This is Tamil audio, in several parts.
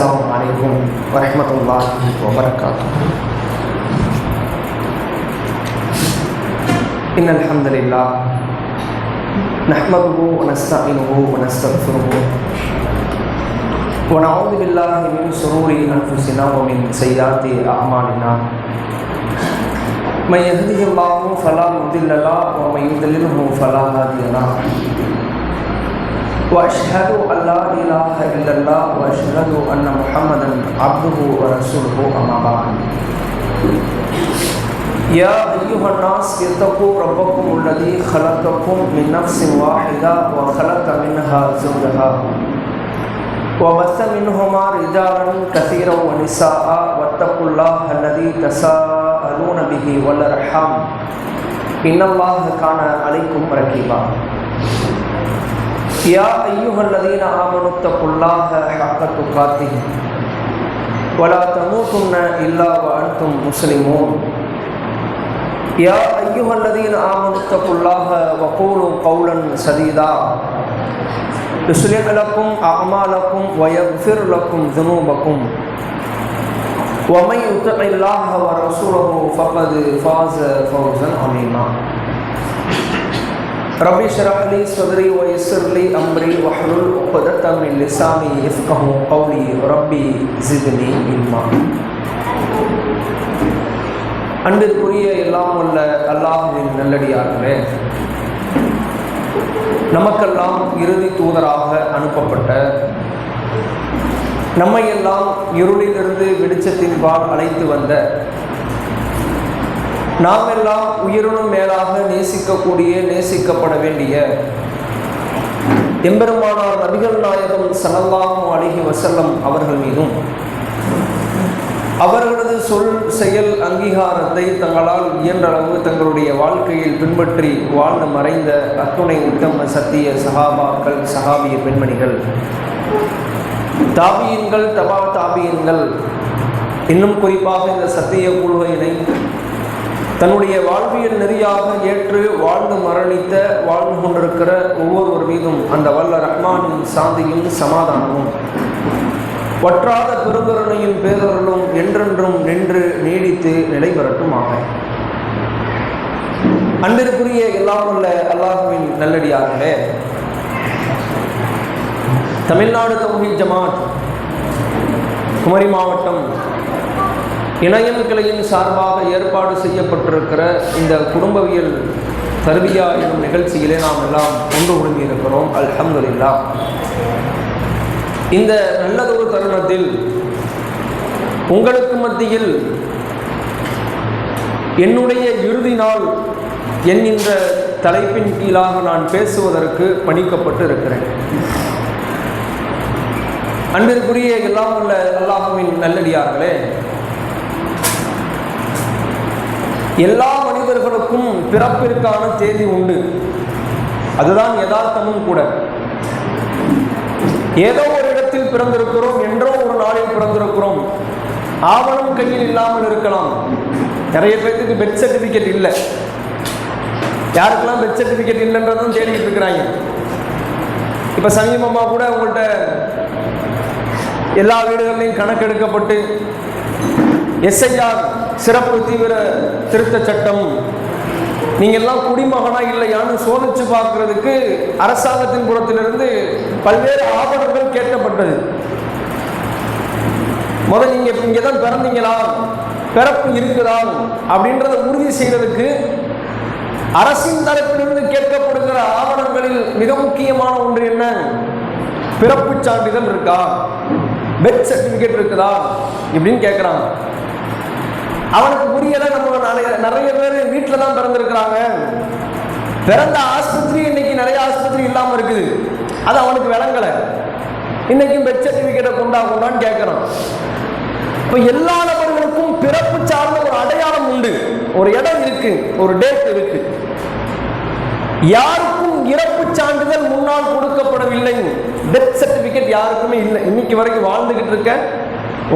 السلام عليكم ورحمة الله وبركاته. إن الحمد لله نحمده ونستعينه ونستغفره ونعوذ بالله من شرور أنفسنا ومن سيئات أعمالنا. من يهده الله فلا مضل له ومن يضلله فلا هادي له. وأشهد أن لا إله إلا الله وأشهد أن محمدا عبده ورسوله أما بعد. يا أيها الناس اتقوا ربكم الذي خلقكم من نفس واحدة وخلق منها زوجها وبث منهما رجالا كثيرا ونساء واتقوا الله الذي تساءلون به والأرحام إن الله كان عليكم رقيبا. يا أيها الذين آمنوا اتقوا الله حق تقاته ولا تموتن إلا وأنتم مسلمون. يا أيها الذين آمنوا اتقوا الله وقولوا قولا سديدا يصلح لكم أعمالكم ويغفر لكم ذنوبكم ومن يطع الله ورسوله فقد فاز فوزا عظيما. ربي اشرح لي صدري ويسر لي أمري واحلل عقدة من لساني يفقهوا قولي ربي زدني علما. அன்பிற்குரிய எல்லாம் உள்ள அல்லாஹ்வின் நல்லடியார்களே, நமக்கெல்லாம் இறுதி தூதராக அனுப்பப்பட்ட, நம்மையெல்லாம் இருளிலிருந்து வெளிச்சத்தின்பால் அழைத்து வந்த, நாம் எல்லாம் உயிரினும் மேலாக நேசிக்கக்கூடிய, நேசிக்கப்பட வேண்டிய எம்பெருமானார் நபிகள் நாயகம் ஸல்லல்லாஹு அலைஹி வஸல்லம் அவர்கள் மீதும் அவர்களது சொல் செயல் அங்கீகாரத்தை தங்களால் இயன்றளவு தங்களுடைய வாழ்க்கையில் பின்பற்றி வாழ்ந்து மறைந்த அத்துணை உத்தம சத்திய சஹாபாக்கள், சஹாபிய பெண்மணிகள், தாபியன்கள், தபா தாபியன்கள், இன்னும் குறிப்பாக இந்த சத்திய கொள்கையினை தன்னுடைய வாழ்வியல் நெறியாக ஏற்று வாழ்ந்து மரணித்த, வாழ்ந்து கொண்டிருக்கிற ஒவ்வொருவர் மீதும் அந்த வல்ல ரஹ்மானின் சாந்தியும் சமாதானமும் வற்றாத பெருங்கருணையும் பேரருளும் என்றென்றும் நின்று நீடித்து நிலை பெறட்டுமாக. அன்பிற்குரிய எல்லாம் உள்ள அல்லாஹ்வின் நல்லடியார்களே, தமிழ்நாடு தௌஹீத் ஜமாத் குமரி மாவட்டம் இணையம் கிளையின் சார்பாக ஏற்பாடு செய்யப்பட்டிருக்கிற இந்த குடும்பவியல் தர்பியா என்னும் நிகழ்ச்சியிலே நாம் எல்லாம் ஒன்று ஒடுங்கி இருக்கிறோம். அல்ஹம்துலில்லாஹ். இந்த நல்லதொரு தருணத்தில் உங்களுக்கு மத்தியில் என்னுடைய இறுதி நாள் என்கின்ற தலைப்பின் கீழாக நான் பேசுவதற்கு பணிக்கப்பட்டு இருக்கிறேன். அன்பிற்குரிய எல்லாம் உள்ள அல்லாஹ்வின் நல்லடியார்களே, எல்லா மனிதர்களுக்கும் பிறப்பிற்கான தேதி உண்டு. அதுதான் யதார்த்தமும் கூட. ஏதோ ஒரு இடத்தில் பிறந்திருக்கிறோம், என்றோ ஒரு நாளில் பிறந்திருக்கிறோம். ஆவணம் கையில் இல்லாமல் இருக்கலாம். நிறைய பேருக்கு பெர்த் சர்டிஃபிகேட் இல்லை. யாருக்கெல்லாம் பெர்த் சர்டிஃபிகேட் இல்லைன்றதும் தேடிக்கிட்டு இருக்கிறாங்க. இப்போ சமீபமாக கூட உங்கள்கிட்ட எல்லா வீடுகள்லையும் கணக்கெடுக்கப்பட்டு எஸ்ஐஆர் சிறப்பு தீவிர திருத்த சட்டம், நீங்கள்லாம் குடிமகனா இல்லையான்னு சோதிச்சு பார்க்கறதுக்கு அரசாங்கத்தின் புறத்திலிருந்து பல்வேறு ஆவணங்கள் கேட்கப்பட்டது. முதல் நீங்க இங்கே தான் பிறந்தீங்களா, பிறப்பு இருக்குதா அப்படின்றத உறுதி செய்வதற்கு அரசின் தரப்பிலிருந்து கேட்கப்படுகிற ஆவணங்களில் மிக முக்கியமான ஒன்று என்ன? பிறப்பு சான்றிதழ் இருக்கா, பெர்த் சர்டிஃபிகேட் இருக்குதா இப்படின்னு கேட்குறாங்க. அவனுக்கு புரியல. நம்ம நிறைய பேர் வீட்டில் தான் பிறந்திருக்கிறாங்க. பிறந்த ஆஸ்பத்திரி இன்னைக்கு நிறைய ஆஸ்பத்திரி இல்லாமல் இருக்குது. அது அவனுக்கு விளங்கலை. இன்னைக்கும் பெர்த் சர்டிஃபிகேட்டை கொண்டான்னு கேட்குறான். இப்போ எல்லா நபர்களுக்கும் பிறப்பு சார்ந்த ஒரு அடையாளம் உண்டு, ஒரு இடம் இருக்கு, ஒரு டேட் இருக்கு. யாருக்கும் இறப்பு சான்றிதழ் முன்னால் கொடுக்கப்படவில்லை. டெத் சர்டிஃபிகேட் யாருக்குமே இல்லை. இன்னைக்கு வரைக்கும் வாழ்ந்துகிட்டு இருக்க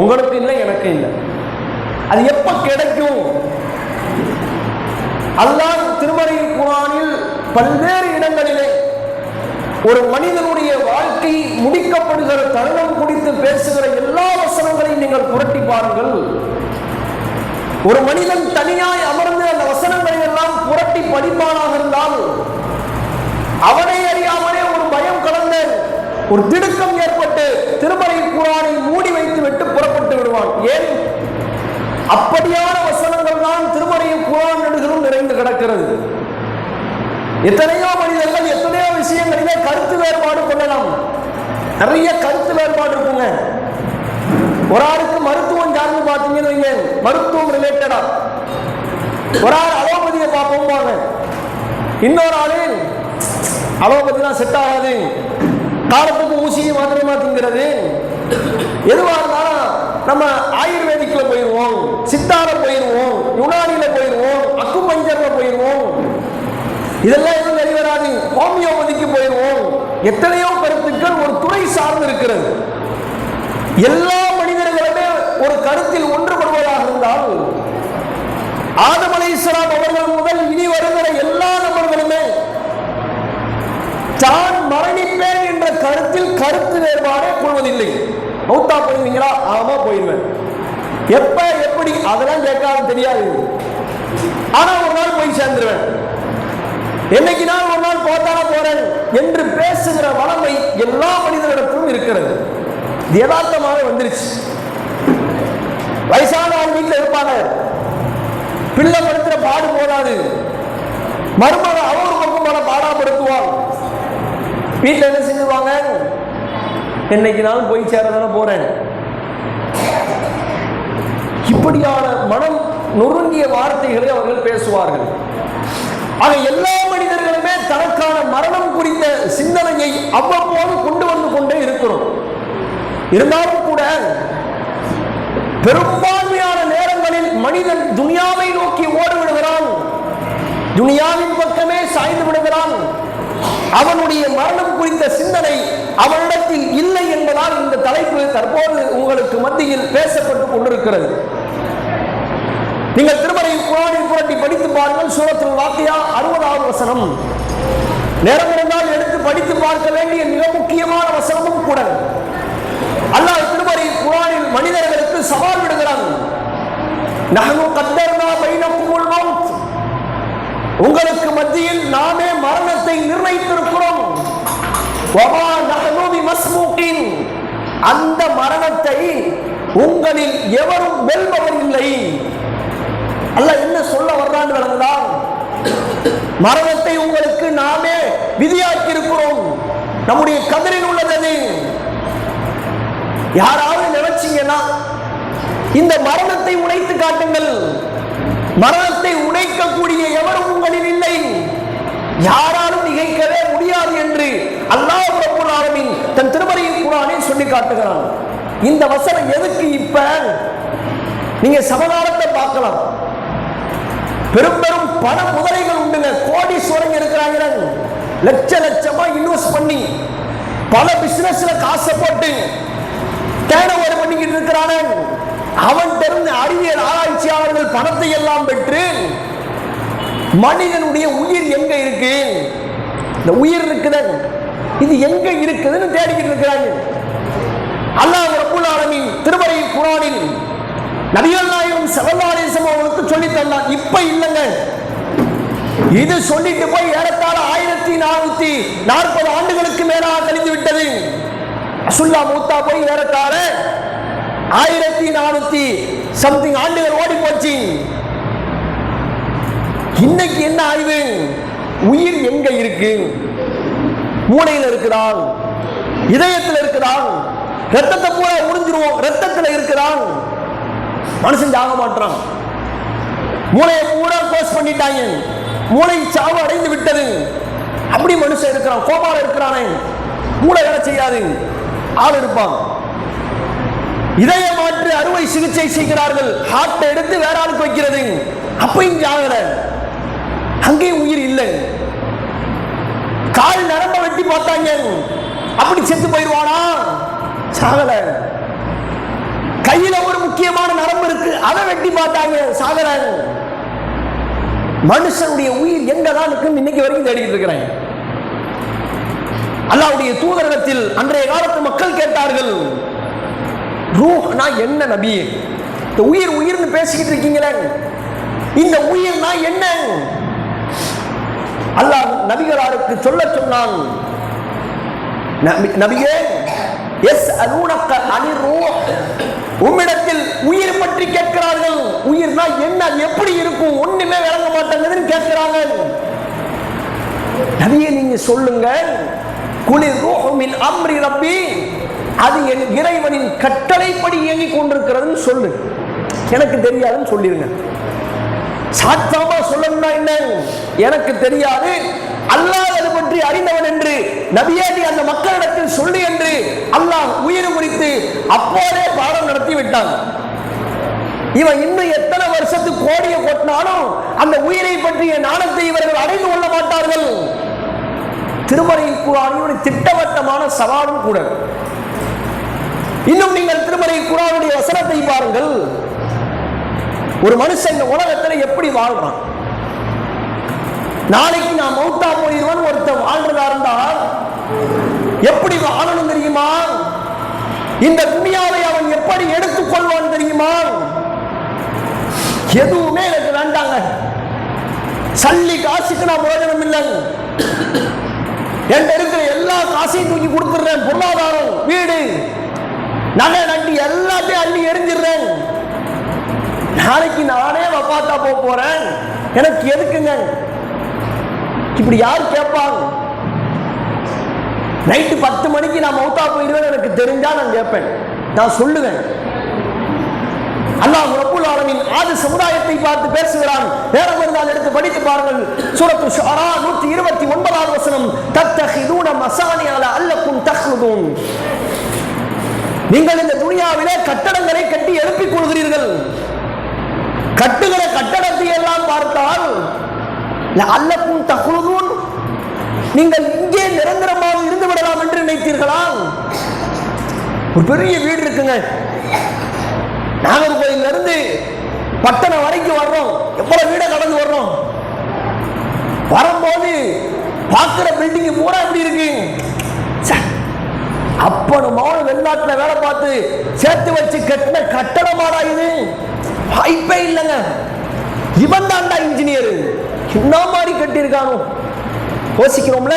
உங்களுக்கு இல்லை, எனக்கு இல்லை. அது எப்ப கிடைக்கும்? அல்லாஹ் திருமறை குர்ஆனில் பல்வேறு இடங்களிலே ஒரு மனிதனுடைய வாழ்க்கை முடிக்கப்படுகிற தருணம் குறித்து பேசுகிற எல்லா வசனங்களையும் நீங்கள் புரட்டி பாருங்கள். ஒரு மனிதன் தனியாய் அமர்ந்து அந்த வசனங்களை எல்லாம் புரட்டி படிப்பானாக இருந்தால் அவனை அறியாமலே ஒரு பயம் கலந்த ஒரு திடுக்கம் ஏற்பட்டு திருமறை குர்ஆனை மூடி வைத்து விட்டு புறப்பட்டு விடுவான். ஏன்? அப்படியான வசனங்கள் தான் திருமறை குர்ஆன் நெடுகிலும் நிறைந்து கிடக்கிறது. எத்தனையோ மனிதர்கள் எத்தனையோ விஷயங்களிலே கருத்து வேறுபாடு கொள்ளலாம். நிறைய கருத்து வேறுபாடு இருக்குங்க. ஒரு ஆளுக்கு மருத்துவம் சார்ந்து பார்த்தீங்கன்னு வைங்க, மருத்துவம் ரிலேட்டடா ஒரு ஆள் அலோபதியை பார்ப்போம், இன்னொரு ஆளு அலோபதிலாம் செட் ஆகாது, காலத்துக்கு ஊசியை மாத்திரமா திங்கிறது, எதுவாக இருந்தாலும் நம்ம ஆயுர்வேதிக்ல போயிடுவோம், சித்தார போயிடுவோம், யுனானில போயிடுவோம், அக்குபஞ்சர்ல போயிடுவோம், இதெல்லாம் எதுவும் வெளிவராது, ஹோமியோபதிக்கு போயிடுவோம். எத்தனையோ கருத்துக்கள் ஒரு துறை சார்ந்து இருக்கிறது. எல்லா மனிதர்களுமே ஒரு கருத்தில் ஒன்றுபடுவதாக இருந்தால் ஆதம் அலைஹிஸ்ஸலாம் அவர்கள் முதல் இனி வருகிற எல்லா நபர்களுமே தான் மரணிப்பேன் என்ற கருத்தில் கருத்து வேறுபாடே கொள்வதில்லை. மௌத்தா போயிருவீங்களா? ஆமா போயிருவேன். எப்ப எப்படி அதெல்லாம் கேட்காது தெரியாது. ஆனா ஒரு நாள் போய் சேர்ந்துருவேன், என்னைக்கு நான் ஒரு நாள் போத்தான போறேன் என்று பேசுகிற வளமை எல்லா மனிதர்களிடத்திலும் இருக்கிறது. யதார்த்தமாக வந்துருச்சு. வயசான ஆள் வீட்டில் இருப்பாங்க, பிள்ளை படுத்துற பாடு போதாது, மருமக அவர் பக்கம் பாடாப்படுத்துவாங்க. வீட்டில் என்ன செஞ்சுவாங்க? என்னைக்கு நாளும் போய் சேரதான போறேன். இப்படியான மனம் நொறுங்கிய வார்த்தைகளை அவர்கள் பேசுவார்கள். ஆக எல்லா மனிதர்களுமே தனக்கான மரணம் குறித்த சிந்தனையை அவ்வப்போது கொண்டு வந்து கொண்டே இருக்கிறோம். இருந்தாலும் கூட பெரும்பான்மையான நேரங்களில் மனிதன் துனியாவை நோக்கி ஓடி விடுகிறான், துனியாவின் பக்கமே சாய்ந்து விடுகிறான். அவனுடைய மரணம் குறித்த சிந்தனை அவனிடத்தில் இல்லை என்பதால் இந்த தலைப்பு தற்போது உங்களுக்கு மத்தியில் பேசப்பட்டுக் கொண்டிருக்கிறது. நீங்கள் திருமறை குர்ஆனில் புரட்டி படித்து பாருங்கள். சூரத்துல் வாக்கியா 60வது வசனம். நேரம் இருந்தால் எடுத்து படித்து பார்க்க வேண்டிய மிக முக்கியமான வசனமும் கூட. அல்லாஹ் திருமறை குர்ஆனில் மனிதர்களுக்கு சவால் விடுகிறான். நஹ்னு கத்தர்னா பைனகுமுல் மௌத், உங்களுக்கு மத்தியில் நாமே மரணத்தை நிர்ணயித்திருக்கிறோம். வமா நஹ்னு பிமஸ்மூகின், அந்த மரணத்தை உங்களில் எவரும் வெல்பவர் இல்லை. அல்லாஹ் என்ன சொல்ல வர்றான்னு விளங்குதா? மரணத்தை உங்களுக்கு நாமே விதியாக்கி இருக்கிறோம், நம்முடைய கதிரில் உள்ளது. யாராவது நினைச்சீங்கன்னா இந்த மரணத்தை உடைத்து காட்டுங்கள், மரணத்தை உடைக்கக்கூடிய எவரும் உங்களில் இல்லை, யாராலும் நிகழ்க்கவே முடியாது என்று அல்லாஹ் ரப்பல் ஆலமீன் தன் திருமறை குர்ஆனில் சொல்லி காட்டுகிறான். இந்த வசனம் எதுக்கு? இப்ப நீங்க சமகாலத்தை பார்க்கலாம். பெரும் பெரும் பண முதலைகள் உண்டுங்க, கோடீஸ்வரங்க இருக்கிறாங்க, லட்ச லட்சமா இன்வெஸ்ட் பண்ணி பல பிசினஸ்ல காசை போட்டு டேர்ன்ஓவர் பண்ணிக்கிட்டு இருக்கிறான. அவன் தெரிந்த அறிவியல் ஆராய்ச்சியாளர்கள் பணத்தை எல்லாம் பெற்று மனிதனுடைய உயிர் எங்க இருக்கு, இந்த உயிர் இருக்குது இது எங்க இருக்குதுன்னு தேடிக்கிட்டு இருக்கிறாங்க. அல்லாஹ் ரப்பல் ஆலமீன் திருமறை குர்ஆனில் நபிகள் நாயகம் ஸல்லல்லாஹு அலைஹி வஸல்லம் அவர்களுக்கு சொல்லி தந்தான். இப்ப இல்லைங்க, இது சொல்லிட்டு போய் ஏறத்தாழ 1440 ஆண்டுகளுக்கு மேலாக கழிந்து விட்டது. ரசூலுல்லாஹ் மூத்தா போய் ஏறத்தாழ 1400 சம்திங் ஆண்டுகள் ஓடி போச்சு. இன்னைக்கு என்ன ஆய்வு? உயிர் எங்க இருக்கு? மூளையில் இருக்கிறான், இதயத்தில் இருக்கிறான், ரத்தத்தை பூரா உறிஞ்சிருவோம், ரத்தத்தில் இருக்கிறான். மனுஷன் சாக மாட்டான், மூளையை பூரா க்ளோஸ் பண்ணிட்டாங்க, மூளை சாவு அடைந்து விட்டது. அப்படி மனுஷன் இருக்கிறான், கோமால இருக்கிறானே, மூளை வேலை செய்யாது, ஆள் இருப்பான். இதய மாற்று அறுவை சிகிச்சை செய்கிறார்கள், ஹார்ட்டை எடுத்து வேற ஆளுக்கு வைக்கிறது, அப்பயும் சாகல, அங்கேயும் உயிர் இல்லை. கால் நரம்ப வெட்டி பார்த்தாங்க, அப்படி செத்து போயிடுவானா? சாகல. கையில ஒரு முக்கியமான நரம்பு இருக்கு, அதை வெட்டி பார்த்தாங்க, சாகல. மனுஷனுடைய உயிர் எங்கதான் இருக்கு இன்னைக்கு வரைக்கும் தேடிட்டு இருக்கிறேன். அல்லாஹ்வுடைய தூதரிடத்தில் அன்றைய காலத்து மக்கள் கேட்டார்கள், ரூஹ்னா என்ன நபி? இந்த உயிர் உயிர்னு பேசிக்கிட்டு இருக்கீங்களே, இந்த உயிர்னா என்ன? அல்லாஹ் நபிகளாருக்கு சொல்ல சொன்னான், நபியே யஸ்அலூனக அனிர் ரூஹ், உம்மிடத்தில் உயிர் பற்றி கேட்கிறார்கள். உயிர்னா என்ன, எப்படி இருக்கும், ஒண்ணுமே விளங்க மாட்டேங்குதுன்னு கேட்கிறாங்க. நபியே நீங்க சொல்லுங்க, குலிர் ரூஹு மின் அம்ரி ரப்பி, அது என் இறைவனின் கட்டளைப்படி இயங்கிக் கொண்டிருக்கிறதுன்னு சொல்லு, எனக்கு தெரியாதுன்னு சொல்லிருங்க. சாத்தாமா சொல்லணும்னா என்ன, எனக்கு தெரியாது, அல்லாஹ் அது பற்றி அறிந்தவன் என்று நபியே நீ அந்த மக்களிடத்தில் சொல்லு என்று அல்லாஹ் உயிர் குறித்து அப்போதே பாடம் நடத்தி விட்டான். இவன் இன்னும் எத்தனை வருஷத்துக்கு கோடியை கொட்டினாலும் அந்த உயிரை பற்றிய ஞானத்தை இவர்கள் அடைந்து கொள்ள மாட்டார்கள். திருமறை குர்ஆனின் திட்டவட்டமான சவாலும் கூட. இன்னும் நீங்கள் திருமறை குர்ஆனுடைய வசனத்தை பாருங்கள். ஒரு மனுஷன் இந்த உலகத்தில் எப்படி வாழ்றான், நாளைக்கு நான் மௌத்தா போயிடுவான் ஒருத்தன் வாழ்றதா இருந்தால் எப்படி வாழணும் தெரியுமா? இந்த துனியாவை அவன் எப்படி எடுத்துக்கொள்வான் தெரியுமா? எதுவுமே எனக்கு வேண்டாங்க, சல்லி காசுக்கு நான் பிரயோஜனம் இல்லை, என் இருக்கிற எல்லா காசையும் தூக்கி கொடுத்துடுறேன், பொருளாதாரம், வீடு, நகை நட்டி எல்லாத்தையும் அள்ளி எரிஞ்சிடுறேன், நாளைக்கு நானே வஃபாத்தா போறேன், எனக்கு எதுக்குங்க? இப்படி யார் கேட்பாங்க? நைட்டு 10 மணிக்கு நான் மௌத்தா போயிடுவேன் எனக்கு தெரிஞ்சா நான் கேட்பேன், நான் சொல்லுவேன். அல்லாஹ் ரப்பல் ஆலமீன் ஆதி சமுதாயத்தை பார்த்து பேசுகிறான். நேரம் இருந்தால் எடுத்து படித்து பாருங்கள். சூரத்து ஷுஆரா 129வது வசனம், தத்தஹிதூன மசானிஅ லஅல்லக்கும் தஹ்லுதூன், நீங்கள் இந்த துனியாவிலே கட்டடங்களை கட்டி எழுப்பிக் கொள்கிறீர்கள். கட்டுகிற கட்டடத்தை எல்லாம் பார்த்தால் லஅல்லக்கும் தஹ்லுதூன், நீங்கள் இங்கே நிரந்தரமாக இருந்து விடலாம் என்று நினைத்தீர்களா? ஒரு பெரிய வீடு இருக்குங்க, நாகர்கோயில இருந்து பட்டணம் வரைக்கும் வர்றோம், எவ்வளவு வீட கடந்து வர்றோம், வரும்போது பார்க்கிற பில்டிங் பூரா எப்படி இருக்கு? அப்பனுமான வெளிநாட்டுல வேலை பார்த்து சேர்த்து வச்சு கட்டின கட்டடமாடா இது? வாய்ப்பே இல்லைங்க. இவன் தாண்டா இன்ஜினியர், என்ன மாதிரி கட்டியிருக்கானோ யோசிக்கிறோம்ல,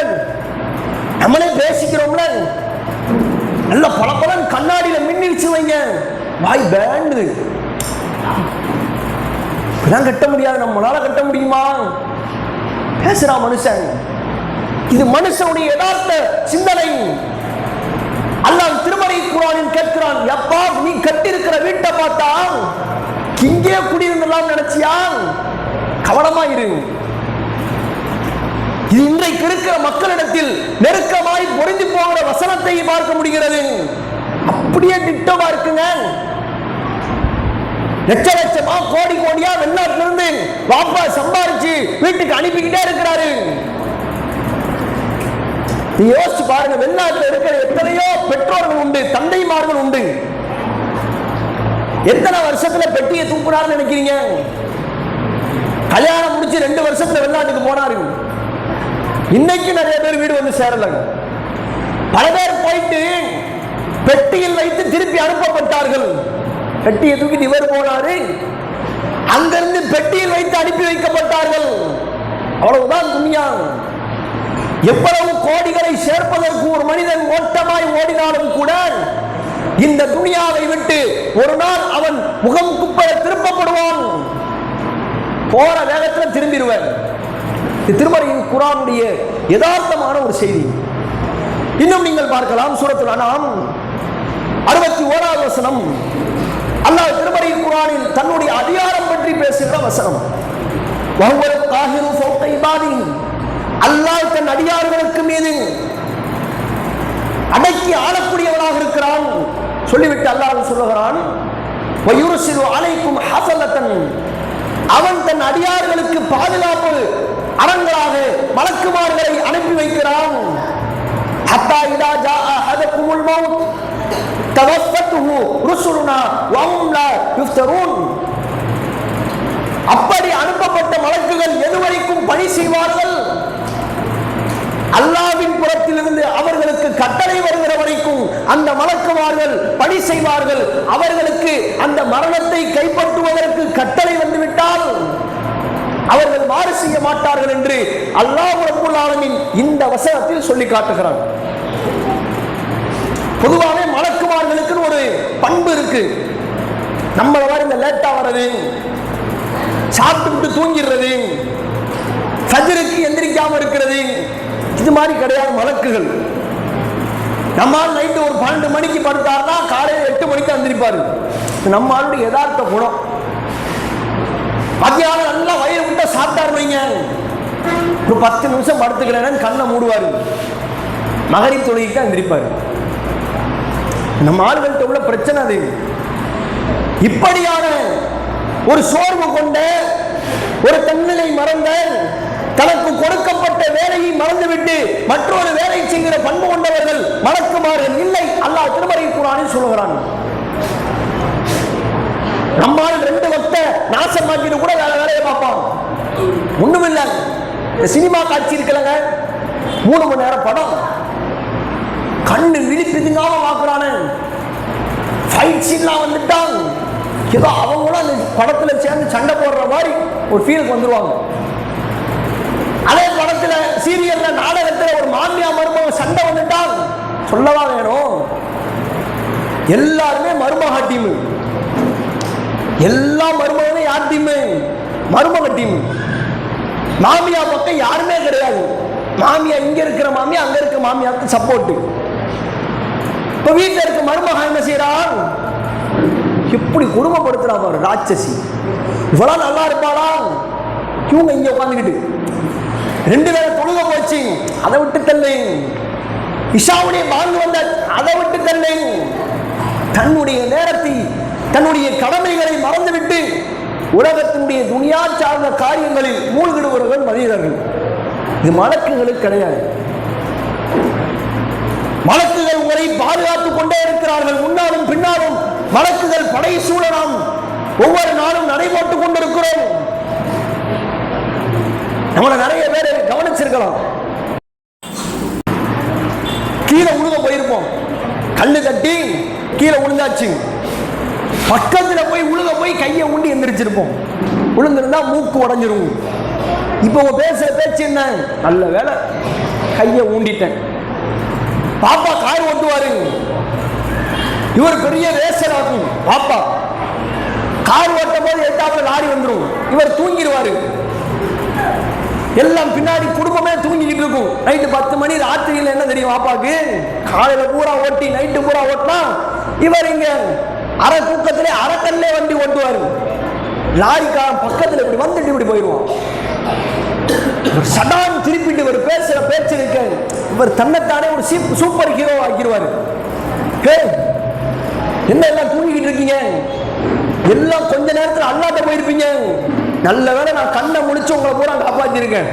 நம்மளே பேசிக்கிறோம்ல. நல்ல பலப்பலன் கண்ணாடியில மின்னிச்சு வைங்க, வாய் பேண்டு. இதெல்லாம் கட்ட முடியாது, நம்மளால கட்ட முடியுமா? பேசுறான் மனுஷன். இது மனுஷனுடைய யதார்த்த சிந்தனை. அல்லாஹ் திருமறை குர்ஆனில் கேட்கிறான், எப்பா நீ கட்டியிருக்கிற வீட்டை பார்த்தா இங்கே குடியிருந்தலாம் நினைச்சியா? கவனமா இரு. இது இன்றைக்கு இருக்கிற மக்களிடத்தில் நெருக்கமாய் பொருந்தி போகிற வசனத்தை பார்க்க முடிகிறது. அப்படியே திட்டமா இருக்குங்க. லட்ச லட்சமா கோடி கோடியா வெளிநாட்டில இருந்து வாப்பா சம்பாரிச்சு வீட்டுக்கு அனுப்பிக்கிட்டே இருக்கிறாரு. யோசிச்சு பாருங்க, வெளிநாட்டில் இருக்கிற எத்தனையோ பெற்றோர்கள் உண்டு, தந்தைமார்கள் உண்டு. எத்தனை வருஷத்துல பெட்டியை தூக்குறாருன்னு நினைக்கிறீங்க? கல்யாணம் முடிச்சு 2 வருஷத்துல வெளிநாட்டுக்கு போனாரு. இன்னைக்கு நிறைய பேர் வீடு வந்து சேரல. பல பேர் போயிட்டு பெட்டியில் வைத்து திருப்பி அனுப்பப்பட்டார்கள். பெட்டியை தூக்கி இவர் போனாரு, அங்கிருந்து பெட்டியில் வைத்து அனுப்பி வைக்கப்பட்டார்கள். அவ்வளவுதான் துனியா. எவ்வளவு கோடிகளை சேர்ப்பதற்கு ஒரு மனிதன் ஓட்டமாய் ஓடினாலும் கூட இந்த துனியாவை விட்டு ஒரு நாள் அவன் முகம் குப்பைய திருப்பப்படுவான். போற வேகத்தில் திரும்பிடுவான். திருமறையின் குர்ஆனுடைய யதார்த்தமான ஒரு செய்தி. இன்னும் நீங்கள் பார்க்கலாம், சூரத்துல் அன்ஆம் 61வது வசனம். அல்லாஹ் திருமறை குர்ஆனில் தன்னுடைய அதிகாரம் பற்றி பேசுகிற வசனம். வஹுவல் காஹிரு ஃபௌக இபாதி, அல்லாஹ் தன் அடியார்களுக்கு மீது அடக்கி ஆளக்கூடியவனாக இருக்கிறான். சொல்லிவிட்டு அல்லாஹ் சொல்லுகிறான், வயுர்சிலு அலைக்கும் ஹஸலத்தன், அவன் தன் அடியார்களுக்கு பாதுகாப்பு அரண்களாக மலக்குமார்களை அனுப்பி வைக்கிறான். ஹத்தா இதா ஜாஅ அஹதகுமுல் மௌத் தவஃபத்துஹு ருசுலுனா வஹும் லா யுஃப்தரூன். அப்படி அனுப்பப்பட்ட மலக்குகள் எதுவரைக்கும் பணி செய்வார்கள்? அல்லாஹ்வின் புறத்திலிருந்து அவர்களுக்கு கட்டளை வருகிற வரைக்கும் அந்த மலக்குமார்கள் பணி செய்வார்கள். அவர்களுக்கு அந்த மரணத்தை கைப்பற்றுவதற்கு கட்டளை வந்துவிட்டால் அவர்கள் மாறு செய்ய மாட்டார்கள் என்று அல்லாஹ் ரப்பல் ஆலமீன் இந்த வசனத்தில் சொல்லி காட்டுகிறார். பொதுவாகவே மலக்குமார்களுக்கு ஒரு பண்பு இருக்கு. நம்மள மாதிரி இந்த லேட்டா வர்றது, சாப்பிட்டு தூங்கிடுறது, ஃபஜ்ருக்கு எந்திரிக்காம இருக்கிறது, இது மாதிரி கிடையாது மலக்குகள். நம்மால் நைட்டு ஒரு 12 மணிக்கு படுத்தாருன்னா காலையில் 8 மணிக்கு எந்திரிப்பாரு. நம்ம ஆளுடைய யதார்த்த குணம். மத்தியானம் நல்லா வயிறு விட்டா சாப்பிட்டாரு வைங்க, ஒரு 10 நிமிஷம் படுத்துக்கிறேன்னு கண்ணை மூடுவாரு, மகரிப் தொழுகைக்கு தான் எந்திரிப்பாரு. நம்ம ஆளுகள்கிட்ட உள்ள பிரச்சனை அது. இப்படியான ஒரு சோர்வு கொண்ட, ஒரு தன்னிலை மறந்த, தனக்கு கொடுக்கப்பட்ட வேலையை மறந்துவிட்டு மற்றொரு வேலை செய்கிற பண்பு கொண்டவர்கள் மலக்குமார்கள் இல்லை. அல்லாஹ் திருமறை குர்ஆனில் சொல்லுகிறான். நம்மால் 2 வக்த நாசமாக்கிட்டு கூட வேற வேலையை பார்ப்பான். ஒண்ணுமில்லை, சினிமா காட்சி இருக்கலங்க, 3 மணி நேரம் படம், கண்ணு விழிப்புதுங்காம பார்க்கிறானே, ஃபைட் சீன்லாம் வந்துட்டான், ஏதோ அவங்களும் அந்த படத்துல சேர்ந்து சண்டை போடுற மாதிரி ஒரு ஃபீலுக்கு வந்துருவாங்க. அதே படத்துல, சீரியல்ல, நாடகத்துல ஒரு மாமியா மருமக சண்டை வந்துட்டான், சொல்லவா வேணும்? எல்லாருமே மருமக டீம். எல்லா மருமகனும் யார் டீம்? மருமக டீம். மாமியா பக்கம் யாருமே கிடையாது. மாமியா இங்க இருக்கிற மாமியா அங்க இருக்க மாமியாவுக்கு சப்போர்ட். இப்ப வீட்டில் இருக்க மருமக என்ன செய்யறான்? எப்படி குடும்பப்படுத்துறா பாரு ராட்சசி. இவ்வளவு நல்லா இருப்பாளா? இவங்க இங்க உட்காந்துக்கிட்டு 2 வேளை தொழுக போச்சு, அதை விட்டு தள்ளு. இஷாவுடைய பாங்கு வந்த, அதை விட்டு தள்ளு. தன்னுடைய நேரத்தை, தன்னுடைய கடமைகளை மறந்துவிட்டு உலகத்தினுடைய துனியா சார்ந்த காரியங்களில் மூழ்கிடுவர்கள் மனிதர்கள். இது மலக்குகளுக்கு கிடையாது. மலக்குகள் உங்களை பாதுகாத்துக் கொண்டே இருக்கிறார்கள். முன்னாலும் பின்னாலும் மலக்குகள் படை சூழ நாம் ஒவ்வொரு நாளும் நடைபோட்டுக் கொண்டிருக்கிறோம். நம்மள நிறைய பேர் கவனிச்சிருக்கலாம். கீழே உழுக போயிருப்போம், கல்லு கட்டி கீழே உழுந்தாச்சு, பக்கத்துல போய் உழுக போய் கையை ஊண்டி எந்திரிச்சிருப்போம். உழுந்திருந்தா மூக்கு உடைஞ்சிரும். இப்போ பேசுற பேச்சு என்ன? நல்ல வேலை கையை ஊண்டிட்டேன். பாப்பா கார் ஓட்டுவாரு, இவர் பெரிய ரேசர் ஆகும். பாப்பா கார் ஓட்டும் போது எட்டாவது லாரி வந்துடும், இவர் தூங்கிடுவாரு. எல்லாம் பின்னாடி குடும்பமே தூங்கிக்கிட்டு இருக்கும். நைட்டு 10 மணி ராத்திரியில் என்ன தெரியும் பாப்பாக்கு? காலையில பூரா ஓட்டி நைட்டு பூரா ஓட்டினா இவர் இங்க அரை தூக்கத்திலே அரைக்கல்லே வண்டி ஓட்டுவாரு. லாரிக்காரன் பக்கத்தில் இப்படி வந்துட்டு இப்படி போயிடுவான். சடான் திருப்பிட்டு இவர் பேசுற பேச்சு இருக்க, இவர் தன்னைத்தானே ஒரு சூப்பர் ஹீரோ ஆக்கிடுவாரு. என்ன எல்லாம் தூங்கிக்கிட்டு இருக்கீங்க? எல்லாம் கொஞ்ச நேரத்தில் அல்லாட்ட போயிருப்பீங்க. நல்ல வேளை நான் கண்ணை முடிச்சு உங்களை பூரா காப்பாத்திருக்கேன்.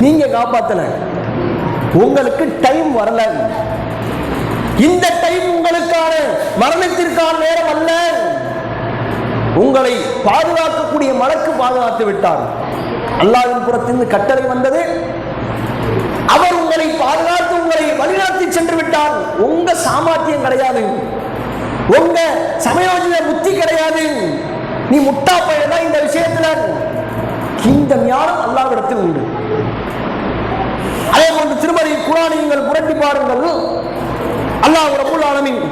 நீங்க காப்பாத்தல, உங்களுக்கு டைம் வரல. இந்த டைம் உங்களுக்கான மரணத்திற்கான நேரம் அல்ல. உங்களை பாதுகாக்கக்கூடிய மலக்கு பாதுகாத்து விட்டார். அல்லாஹ்வின் புறத்திலிருந்து கட்டளை வந்தது. அவர் உங்களை பாதுகாத்து உங்களை வழிநடத்தி சென்று விட்டார். உங்க சாமர்த்தியம் கிடையாது, உங்க சமயோஜித புத்தி கிடையாது. நீ முட்டா பையன் இந்த விஷயத்துல. இந்த ஞானம் அல்லாஹ்விடத்தில் உண்டு. அதே போன்று திருமறை குர்ஆனை நீங்கள் புரட்டி பாருங்கள். அல்லாஹ் ரப்பல் ஆலமீன்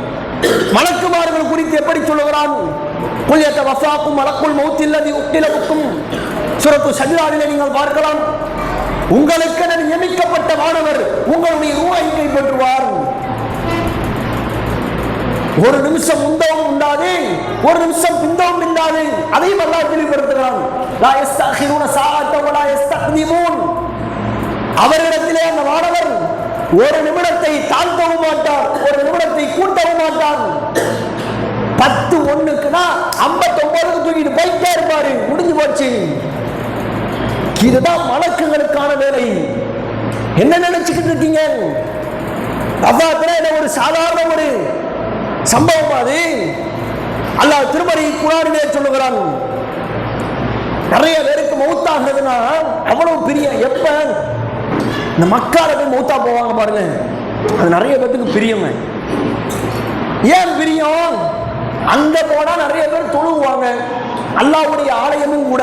மலக்குமார்கள் குறித்து எப்படி சொல்லுகிறான்? குல் யதவஃபாக்கும் மலக்குல் மௌத் அல்லதி உக்கில பிக்கும். சூரத்து சஜ்தாவிலே நீங்கள் பார்க்கலாம். உங்களுக்கு நியமிக்கப்பட்ட வானவர் உங்களுடைய ரூஹை கைப்பற்றுவார். ஒரு நிமிஷம் முந்தவும் உண்டாது, ஒரு நிமிஷம் பிந்தவும் இல்லாது. அதையும் அல்லாஹ் தெளிவுபடுத்துகிறான். லா யஸ்தஅഖிரூன ஸாஅத்தன் வலா யஸ்தக்திமூன். அவரிடத்திலே அந்த வானவர் ஒரு நிமிடத்தை தாழ்த்தவும் மாட்டார், ஒரு நிமிடத்தை கூட்டவும் மாட்டார். 10:01க்குனா 59க்கு தூக்கிட்டு போயிட்டே இருப்பாரு. முடிஞ்சு போச்சு. இதுதான் மலக்குகளுக்கான வேலை. என்ன நினைச்சுக்கிட்டு இருக்கீங்க? ஒரு சாதாரண ஒரு சம்பவம் அது. அல்லாஹ் திருமறை குர்ஆனிலே சொல்லுகிறான். நிறைய பேருக்கு மௌத்தாகிறதுனா அவ்வளவு பெரிய, எப்ப இந்த மக்கால போய் மௌத்தா போவாங்க பாருங்க, அது நிறைய பேருக்கு பிரியுங்க. ஏன் பிரியம்? அங்க போனா நிறைய பேர் தொழுவாங்க, அல்லாஹ்வுடைய ஆலயமும் கூட.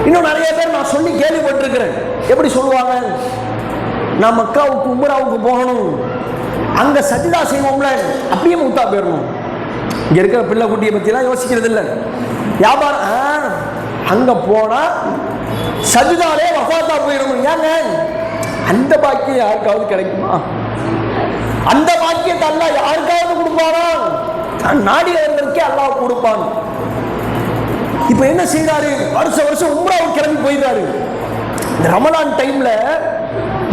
இன்னும் நிறைய பேர் நான் சொல்லி கேள்விப்பட்டிருக்கிறேன். எப்படி சொல்லுவாங்க? நான் மக்காவுக்கு உம்ராவுக்கு போகணும், அங்க சஜிதா செய்வோம்ல, அப்படியே மௌத்தா போயிடணும். இங்க இருக்கிற பிள்ளை குட்டியை பத்திலாம் யோசிக்கிறது இல்லை. வியாபாரம் அங்க போனா சஜிதாலே வஃபாத்தா போயிடணும். ஏங்க அந்த பாக்கியம் யாருக்காவது கிடைக்குமா? அந்த பாக்கியத்தை அல்லாஹ் யாருக்காவது கொடுப்பானா? நாடியவர்களுக்கே அல்லாஹ் கொடுப்பான். இப்ப என்ன செய்யறாரு? வருஷம் உம்ராவுக்கு கிளம்பி போயிடுறாரு. இந்த ரமலான் டைம்ல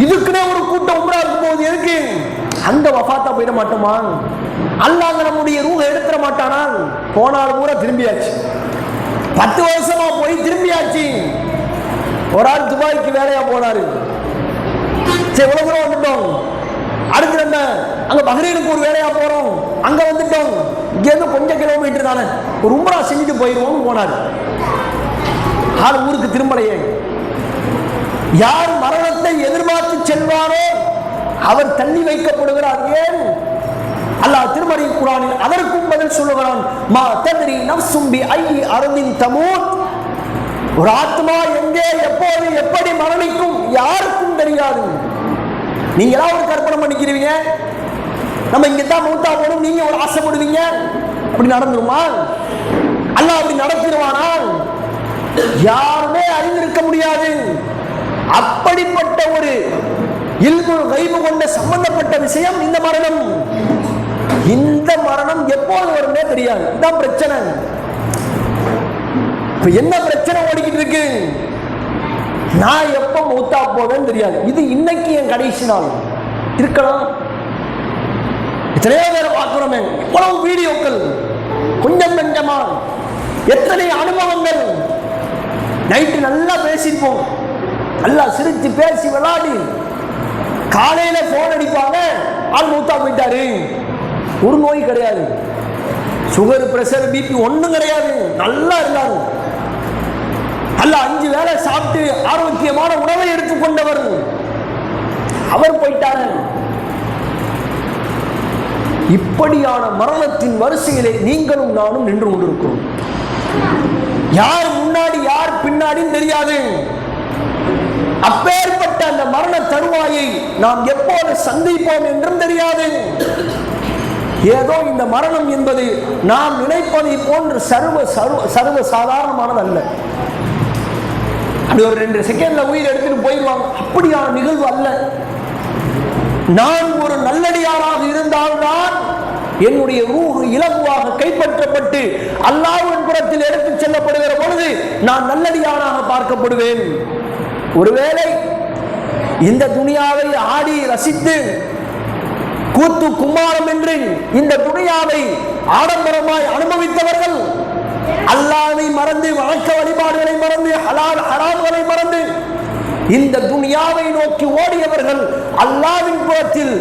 இதுக்குன்னே ஒரு கூட்டம் உம்ரா இருக்கும் போது எதுக்கு? அங்க வஃபாத்தா போயிட மாட்டோமா? அல்லாஹ் நம்முடைய ரூஹ எடுத்துட மாட்டானா? போனாலும் கூட திரும்பியாச்சு. 10 வருஷமா போய் திரும்பியாச்சு. ஒரு ஆள் துபாய்க்கு வேலையா போனாரு. சரி, எவ்வளவு தூரம் வந்துட்டோம், அடுத்து என்ன அங்க பஹ்ரைனுக்கு ஒரு வேலையா போறோம், அங்க வந்துட்டோம், இங்க இருந்து கொஞ்சம் கிலோமீட்டர் தானே, ஒரு உம்ரா செஞ்சுட்டு போயிருவோம் போனாரு. ஆள் ஊருக்கு திரும்பலையே. யார் மரணத்தை எதிர்பார்த்து செல்வாரோ அவர் தள்ளி வைக்கப்படுகிறார். ஏன்? அல்லாஹ் திருமறை குர்ஆனில் அதற்கும் பதில் சொல்லுகிறான். மா தத்ரி நஃப்ஸும் பி ஐயி அர்தின் தமூத். ஒரு ஆத்மா எங்கே எப்போது எப்படி மரணிக்கும் யாருக்கும் தெரியாது. நீங்களா ஒரு கற்பனை பண்ணிக்கிறீங்க, நம்ம இங்க தான் மௌத்தா போடும், நீங்க ஒரு ஆசைப்படுவீங்க. அப்படி நடந்துருமா? அல்லாஹ் அப்படி நடத்திடுவானா? யாருமே அறிந்திருக்க முடியாது. அப்படிப்பட்ட ஒரு இல்முல் கைபு கொண்ட சம்பந்தப்பட்ட விஷயம் இந்த மரணம். இந்த மரணம் எப்போது வருமே தெரியாது. இதுதான் பிரச்சனை. என்ன பிரச்சனை ஓடிக்கிட்டு இருக்கு? நான் எப்ப மௌத்தா போவேன்னு தெரியாது. இது இன்னைக்கு என் கடைசி நாள் இருக்கலாம். எத்தனையோ பேரை பார்க்கிறோமே, இவ்வளவு வீடியோக்கள், கொஞ்சம் கொஞ்சமா எத்தனை அனுபவங்கள். நைட்டு நல்லா பேசிப்போம், நல்லா சிரிச்சு பேசி விளையாடி, காலையில போன் அடிப்பாங்க, ஆள் மௌத்தா போயிட்டாரு. ஒரு நோய் கிடையாது, சுகர் பிரஷர் பிபி ஒண்ணும் கிடையாது, நல்லா இருந்தாரு. அல்ல 5 வேளை சாப்பிட்டு ஆரோக்கியமான உணவை எடுத்துக்கொண்டவர், அவர் போயிட்டாரு. இப்படியான மரணத்தின் வரிசையிலே நீங்களும் நானும் நின்று கொண்டிருக்கிறோம். யார் முன்னாடி யார் பின்னாடின்னு தெரியாது. அப்பேற்பட்ட அந்த மரண தருவாயை நாம் எப்போது சந்திப்போம் என்றும் தெரியாது. ஏதோ இந்த மரணம் என்பது நாம் நினைப்பதை போன்று சர்வ சாதாரணமானது அல்ல. அப்படி ஒரு 2 செகண்ட்ல உயிர் எடுத்துட்டு போயிடுவாங்க, அப்படியான நிகழ்வு அல்ல. நான் ஒரு நல்லடியாராக இருந்தால்தான் என்னுடைய ரூஹ் இலகுவாக கைப்பற்றப்பட்டு அல்லாஹ்வின் புறத்தில் எடுத்துச் செல்லப்படுகிற பொழுது நான் நல்லடியாராக பார்க்கப்படுவேன். ஒருவேளை இந்த துனியாவை ஆடி ரசித்து கூத்து கும்மாரம் என்று இந்த துனியாவை ஆடம்பரமாய் அனுபவித்தவர்கள், அல்லாஹ்வை மறந்து வணக்க வழிபாடுகளை மறந்து ஹலால் ஹராம்களை மறந்து இந்த துனியாவை நோக்கி ஓடியவர்கள், அல்லாஹ்வின் புறத்தில்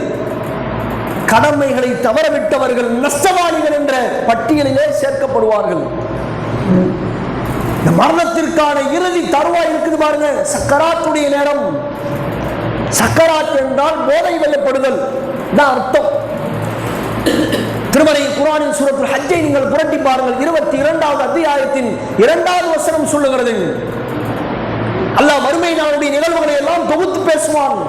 கடமைகளை தவறவிட்டவர்கள் நஷ்டவாளிகள் என்ற பட்டியலிலே சேர்க்கப்படுவார்கள். இந்த மரணத்திற்கான இறுதி தருவாய் இருக்குது பாருங்க, சக்கராத்துடைய நேரம். சக்கராத் என்றால் போதை வெல்லப்படுதல் தான் அர்த்தம். திருமறை குர்ஆனின் சூரத்துல் ஹஜ்ஜை நீங்கள் புரட்டி பாருங்கள், 22வது அத்தியாயத்தின் 2வது வசனம் சொல்லுகிறது. அல்லாஹ் மறுமை நாளுடைய நிகழ்வுகளை எல்லாம் தொகுத்து பேசுவான்.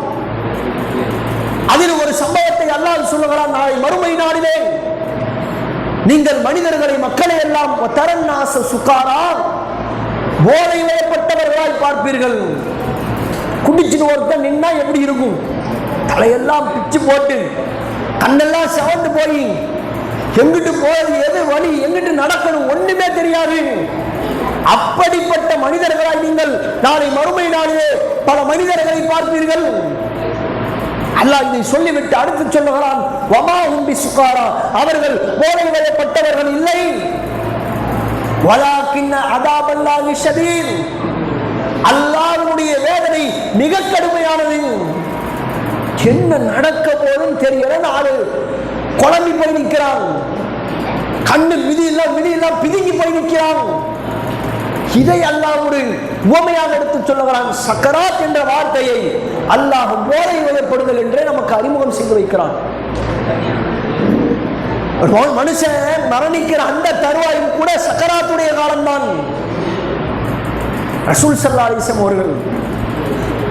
அதில் ஒரு சம்பவத்தை அல்லாஹ் சொல்லுகிறான். நாளை மறுமை நாளிலே நீங்கள் மனிதர்களை மக்களை எல்லாம் தரன்னாச சுகாரா போதை வயப்பட்டவர்களாய் பார்ப்பீர்கள். குடிச்சுட்டு ஒருத்தன் நின்னா எப்படி இருக்கும்? தலையெல்லாம் பிச்சு போட்டு கண்ணெல்லாம் செவந்து போய் எங்கிட்டு போறது, எது வழி, எங்கிட்டு நடக்கணும் ஒண்ணுமே தெரியாது. அப்படிப்பட்ட மனிதர்களாய் நீங்கள் நாளை மறுமை நாளிலே பல மனிதர்களை பார்ப்பீர்கள். அல்லாஹ் இதை சொல்லிவிட்டு அடுத்து சொல்லுகிறான், வமா ஹும் பிசுகாரா, அவர்கள் போதை வயப்பட்டவர்கள் இல்லை, வலாக்கின்ன அதாபல்லாஹி ஷதீத், அல்லாஹ்வுடைய வேதனை மிக கடுமையானது. என்ன நடக்க போதும் தெரியல, நாலு குழம்பி போய் நிற்கிறான், கண்ணு விதி எல்லாம் பிதுங்கி போய் நிற்கிறான். இதை அல்லாஹ் ஒரு உவமையாக எடுத்து சொல்லுகிறான். சக்கராத் என்ற வார்த்தையை அல்லாஹ் போதை வயப்படுதல் என்றே நமக்கு அறிமுகம் செய்து வைக்கிறான். மனுஷன் மரணிக்கிற அந்த தருவாயும் கூட சக்கராத்துடைய காலம்தான். ரசூல் ஸல்லல்லாஹு அலைஹி வஸல்லம் அவர்கள்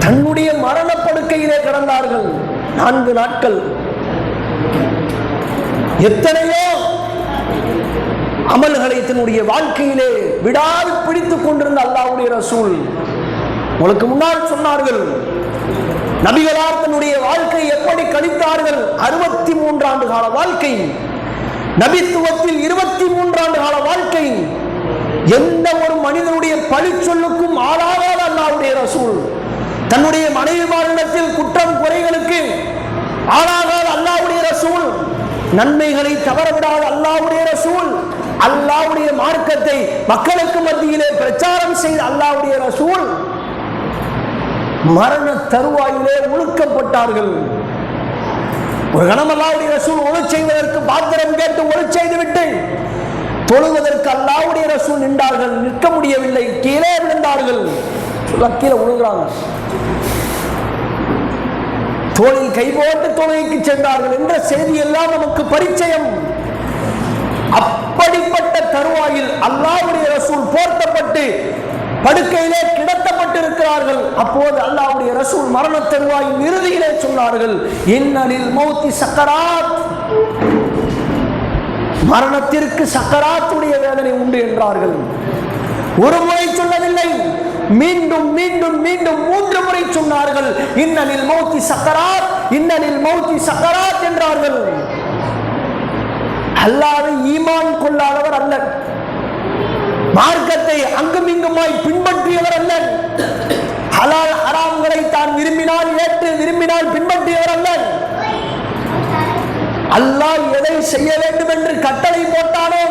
தன்னுடைய மரணப்படுக்கையிலே கிடந்தார்கள் 4 நாட்கள். எத்தனையோ அமல்களை தன்னுடைய வாழ்க்கையிலே விடாது பிடித்துக் கொண்டிருந்த அல்லாஹ்வுடைய ரசூல் உங்களுக்கு முன்னால் சொன்னார்கள். நபிகளார் தன்னுடைய வாழ்க்கை எப்படி கழித்தார்கள்? 63 ஆண்டு கால வாழ்க்கை, நபித்துவத்தில் 23 ஆண்டு கால வாழ்க்கை. எந்த ஒரு மனிதனுடைய பழி சொல்லுக்கும் ஆளாகாத அல்லாஹ்வுடைய ரசூல், தன்னுடைய மனைவிமாரிடத்தில் குற்றம் குறைகளுக்கு ஆளாகாத அல்லாஹ்வுடைய ரசூல், நன்மைகளை தவறவிடாத அல்லாஹ்வுடைய ரசூல், அல்லாஹ்வுடைய மார்க்கத்தை மக்களுக்கு மத்தியிலே பிரச்சாரம் செய்த அல்லாஹ்வுடைய ரசூல் மரண தருவாயிலே ஒழுக்கப்பட்டார்கள். ஒரு கணம் அல்லாஹ்வுடைய ரசூல் ஒழு செய்வதற்கு பாத்திரம் கேட்டு ஒழு செய்து விட்டு தொழுவதற்கு அல்லாஹ்வுடைய ரசூல் நின்றார்கள். நிற்க முடியவில்லை, கீழே விழுந்தார்கள். கீழே விழுகிறாங்க. தோளில் கை போட்டு தொழுகைக்கு சென்றார்கள் என்ற செய்தி எல்லாம் நமக்கு பரிச்சயம். அப்படிப்பட்ட தருவாயில் அல்லாஹ்வுடைய ரசூல் போர்த்தப்பட்டு படுக்கையிலே கிடத்தப்பட்டிருக்கிறார்கள். அப்போது அல்லாஹ்வுடைய ரசூல் மரண தருவாயின் இறுதியிலே சொன்னார்கள், இன்னலில் மௌத்தி சக்கராத், மரணத்திற்கு சக்கராத்துடைய வேதனை உண்டு என்றார்கள். ஒரு முறை சொன்னதில்லை, மீண்டும் மீண்டும் மீண்டும் 3 முறை சொன்னார்கள். இன்னலில் மௌத்தி சக்கராத், இன்னலில் மௌத்தி சக்கராத் என்றார்கள். அல்லாஹ்வை ஈமான் கொள்ளாதவர் அல்ல, மார்க்கத்தை அங்கும் இங்குமாய் பின்பற்றியவர் அல்ல, ஹலால் ஹராம்களை தான் விரும்பினால் ஏற்று விரும்பினால் பின்பற்றியவர் அல்ல. அல்லாஹ் எதை செய்ய வேண்டும் என்று கட்டளை போட்டானோ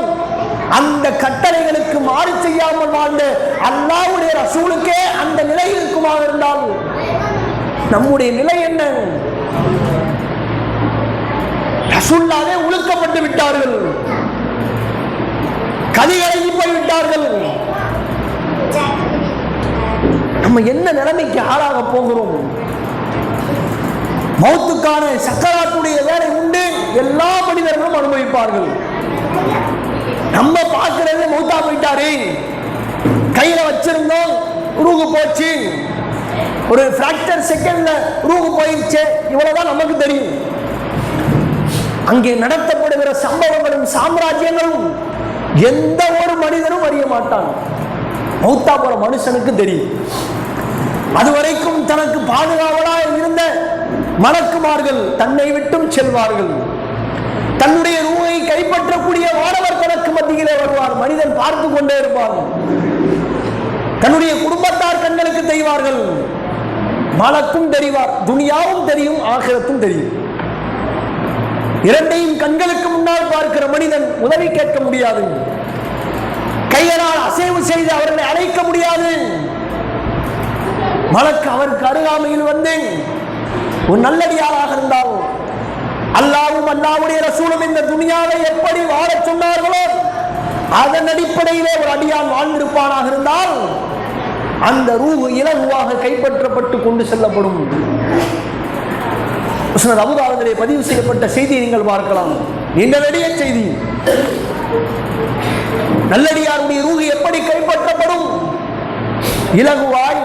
அந்த கட்டளைகளுக்கு மாறு செய்யாமல் வாழ்ந்த அல்லாஹ்வுடைய ரசூலுக்கே அந்த நிலை இருக்குமாக இருந்தால் நம்முடைய நிலை என்ன? ரசூலுல்லாஹ்வே ஒழுக்கப்பட்டு விட்டார்கள், கதிகலங்கி போய்விட்டார்கள். நம்ம என்ன நிலைமைக்கு ஆளாக போகிறோம்? மௌத்துக்கான சக்கராத்துடைய வேலை உண்டு, எல்லா மனிதர்களும் அனுபவிப்பார்கள். நம்ம பார்க்கிறது மௌத்தா போயிட்டாரு, கையில வச்சிருந்தோம் ரூஹு போச்சு, ஒரு பிராக்சர் செகண்ட்ல ரூஹு போயிடுச்சு, இவ்வளவுதான் நமக்கு தெரியும். அங்கே நடத்தப்படுகிற சம்பவங்களும் சாம்ராஜ்யங்களும் எந்த ஒரு மனிதனும் அறிய மாட்டான். மௌத்தா போற மனுஷனுக்கு தெரியும். அதுவரைக்கும் தனக்கு பாதுகாவலாக இருந்த மலக்குமார்கள் தன்னை விட்டும் செல்வார்கள். தன்னுடைய ரூஹை கைப்பற்றக்கூடிய வானவர் தனக்கு மத்தியிலே வருவார். மனிதன் பார்த்து கொண்டே இருப்பார். தன்னுடைய குடும்பத்தார் கண்களுக்கு தெரிவார்கள். மலக்கும் தெரிவார், துனியாவும் தெரியும், ஆகிரத்தும் தெரியும். இரண்டையும் கண்களுக்கு முன்னால் பார்க்கிற மனிதன் உதவி கேட்க முடியாது, கையனால் அசைவு செய்து அவர்களை அழைக்க முடியாது. மலக்கு அவருக்கு அருகாமையில் வந்து ஒரு நல்லடியாராக இருந்தால், அல்லாஹ்வும் அல்லாஹ்வுடைய ரசூலும் இந்த துனியாவை எப்படி வாழச் சொன்னார்களோ அதன் அடிப்படையிலே ஒரு அடியான் வாழ்ந்திருப்பானாக இருந்தால் அந்த ரூஹ் இலகுவாக கைப்பற்றப்பட்டு கொண்டு செல்லப்படும். அபூதாவுதிலே பதிவு செய்யப்பட்ட செய்தியை நீங்கள் பார்க்கலாம். நீண்ட நெடிய செய்தி. நல்லடியாருடைய ரூஹ் எப்படி கைப்பற்றப்படும்? இலகுவாய்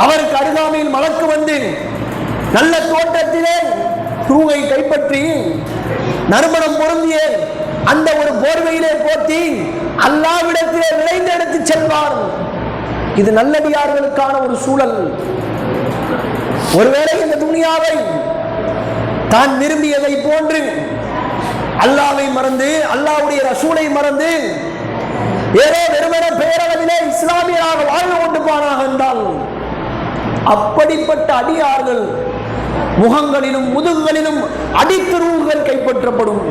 அவருக்கு அருகாமையில் மலக்கு வந்து நல்ல தோட்டத்திலே ரூஹை கைப்பற்றி நறுமணம் பொருந்திய அந்த ஒரு போர்வையிலே போத்தி அல்லாஹ்விடத்திலே விளைந்து எடுத்து செல்வார். இது நல்லடியார்களுக்கான ஒரு சூழல். ஒருவேளை இந்த துனியாவை தான் விரும்பியதை போன்று அல்லாஹ்வை மறந்து அல்லாஹ்வுடைய ரசூலை மறந்து ஏதோ வெறுமன பேரளவிலே இஸ்லாமியராக வாழ்ந்து கொண்டிருப்பானாக என்றால் அப்படிப்பட்ட அடியார்கள் முகங்களிலும் முதுகுகளிலும் அடித்துருவுகள் கைப்பற்றப்படும்.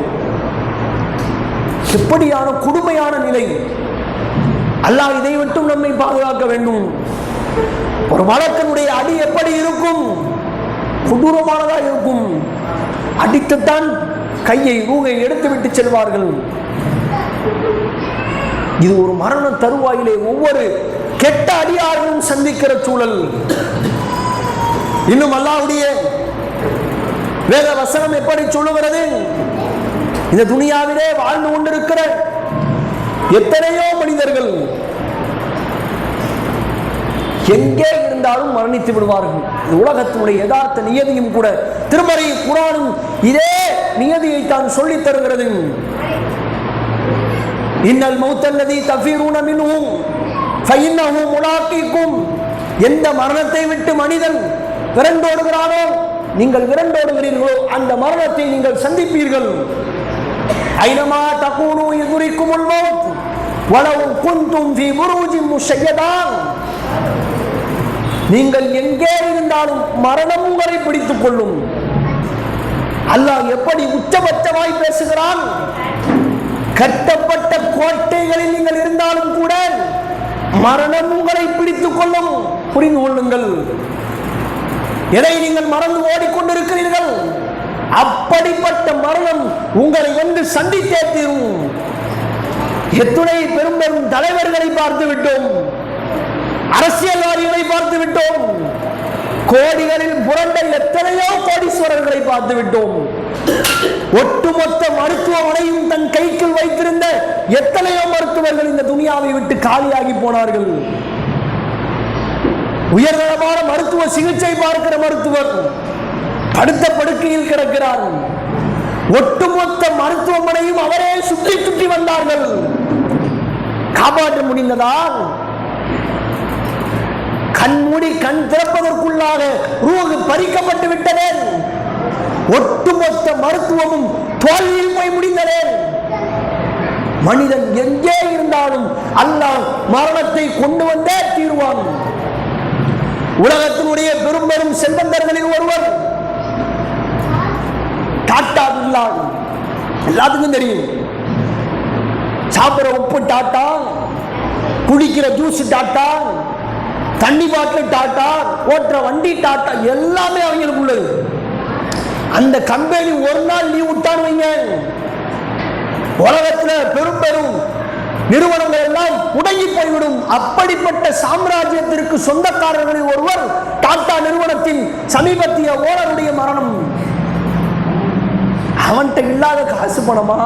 எப்படியான கொடுமையான நிலை! அல்லாஹ் இதை விட்டும் நம்மை பாதுகாக்க வேண்டும். ஒரு மலக்கனுடைய அடி எப்படி இருக்கும்? கொடூரமானதா இருக்கும். அடித்துத்தான் கையை ரூகை எடுத்து விட்டு செல்வார்கள். இது ஒரு மரண தருவாயிலே ஒவ்வொரு கெட்ட அடியார்களும் சந்திக்கிற சூழல். இன்னும் அல்லாஹ்வுடைய வேத வசனம் எப்படி சொல்லுகிறது? இந்த துனியாவிலே வாழ்ந்து கொண்டிருக்கிற எத்தனையோ மனிதர்கள் எங்கே இருந்தாலும் மரணித்து விடுவார்கள். உலகத்தினுடைய யதார்த்த நியதியும் கூட திருமறை குர்ஆனும் இதே நியதியை தான் சொல்லித் தருகிறது. இன்னல் மௌத்தல்லதி தஃபீரூன மின்ஹு ஃபஇன்னஹு முலாக்கீக்கும். எந்த மரணத்தை விட்டு மனிதன் விரண்டோடுகிறானோ, நீங்கள் விரண்டோடுகிறீர்களோ அந்த மரணத்தை நீங்கள் சந்திப்பீர்கள். ஐனமா தகூனு யுத்ரிக்குமுல் மௌத் வலவ் குன்தும் ஃபீ புரூஜின் முஷய்யதா. நீங்கள் எங்கே இருந்தாலும் மரணம் உங்களை பிடித்துக் கொள்ளும். அல்லாஹ் எப்படி உச்சபட்சமாய் பேசுகிறான். கட்டப்பட்ட கோட்டைகளில் நீங்கள் இருந்தாலும் கூட மரணம் உங்களை பிடித்துக் கொள்ளும். புரிந்து கொள்ளுங்கள். எதை நீங்கள் மறந்து ஓடிக்கொண்டிருக்கிறீர்கள்? அப்படிப்பட்ட மரணம் உங்களை வந்து சந்தித்தே தீரும். எத்துணை பெரும் பெரும் தலைவர்களை பார்த்து விட்டோம், அரசியல்வாதிகளை பார்த்து விட்டோம், கோடிகளில் புரண்ட எத்தனையோ கோடீஸ்வரர்களை பார்த்து விட்டோம். ஒட்டுமொத்த மருத்துவமனையும் தன் கைக்குள் வைத்திருந்த எத்தனையோ மருத்துவர்கள் இந்த துனியாவை விட்டு காலியாகி போனார்கள். உயர்தரமான மருத்துவ சிகிச்சை பார்க்கிற மருத்துவர் படுத்த படுக்கையில் கிடக்கிறார். ஒட்டுமொத்த மருத்துவமனையும் அவரே சுற்றி சுற்றி வந்தார்கள். காப்பாற்ற முடிந்ததா? கண்மூடி கண் திறப்பதற்குள்ளாக ரூஹ் பறிக்கப்பட்டு விட்டதே. ஒட்டுமொத்த மருத்துவமும் தோல்வியில் போய் முடிந்ததே. மனிதன் எங்கே இருந்தாலும் அல்லாஹ் மரணத்தை கொண்டு வந்தே தீர்வான். உலகத்தினுடைய பெரும் பெரும் செல்வந்தர்களில் ஒருவர் டாட்டா பிர்லா, எல்லாத்துக்கும் தெரியும். சாப்பிடுற உப்பு டாட்டா, குடிக்கிற ஜூஸ் டாட்டா, தண்ணி பாட்டில் டாட்டா, ஓட்டுற வண்டி டாட்டா, எல்லாமே அவங்களுக்கு உள்ளது. அந்த கம்பெனி ஒரு நாள் லீவ் விட்டான்னு வைங்க, உலகத்தில் பெரும் பெரும் நிறுவனங்கள் எல்லாம் முடங்கி போய்விடும். அப்படிப்பட்ட சாம்ராஜ்யத்திற்கு சொந்தக்காரர்களில் ஒருவர் டாடா நிறுவனத்தின் சமீபத்திய ஓனருடைய மரணம். அவன்கிட்ட இல்லாத காசு பணமா?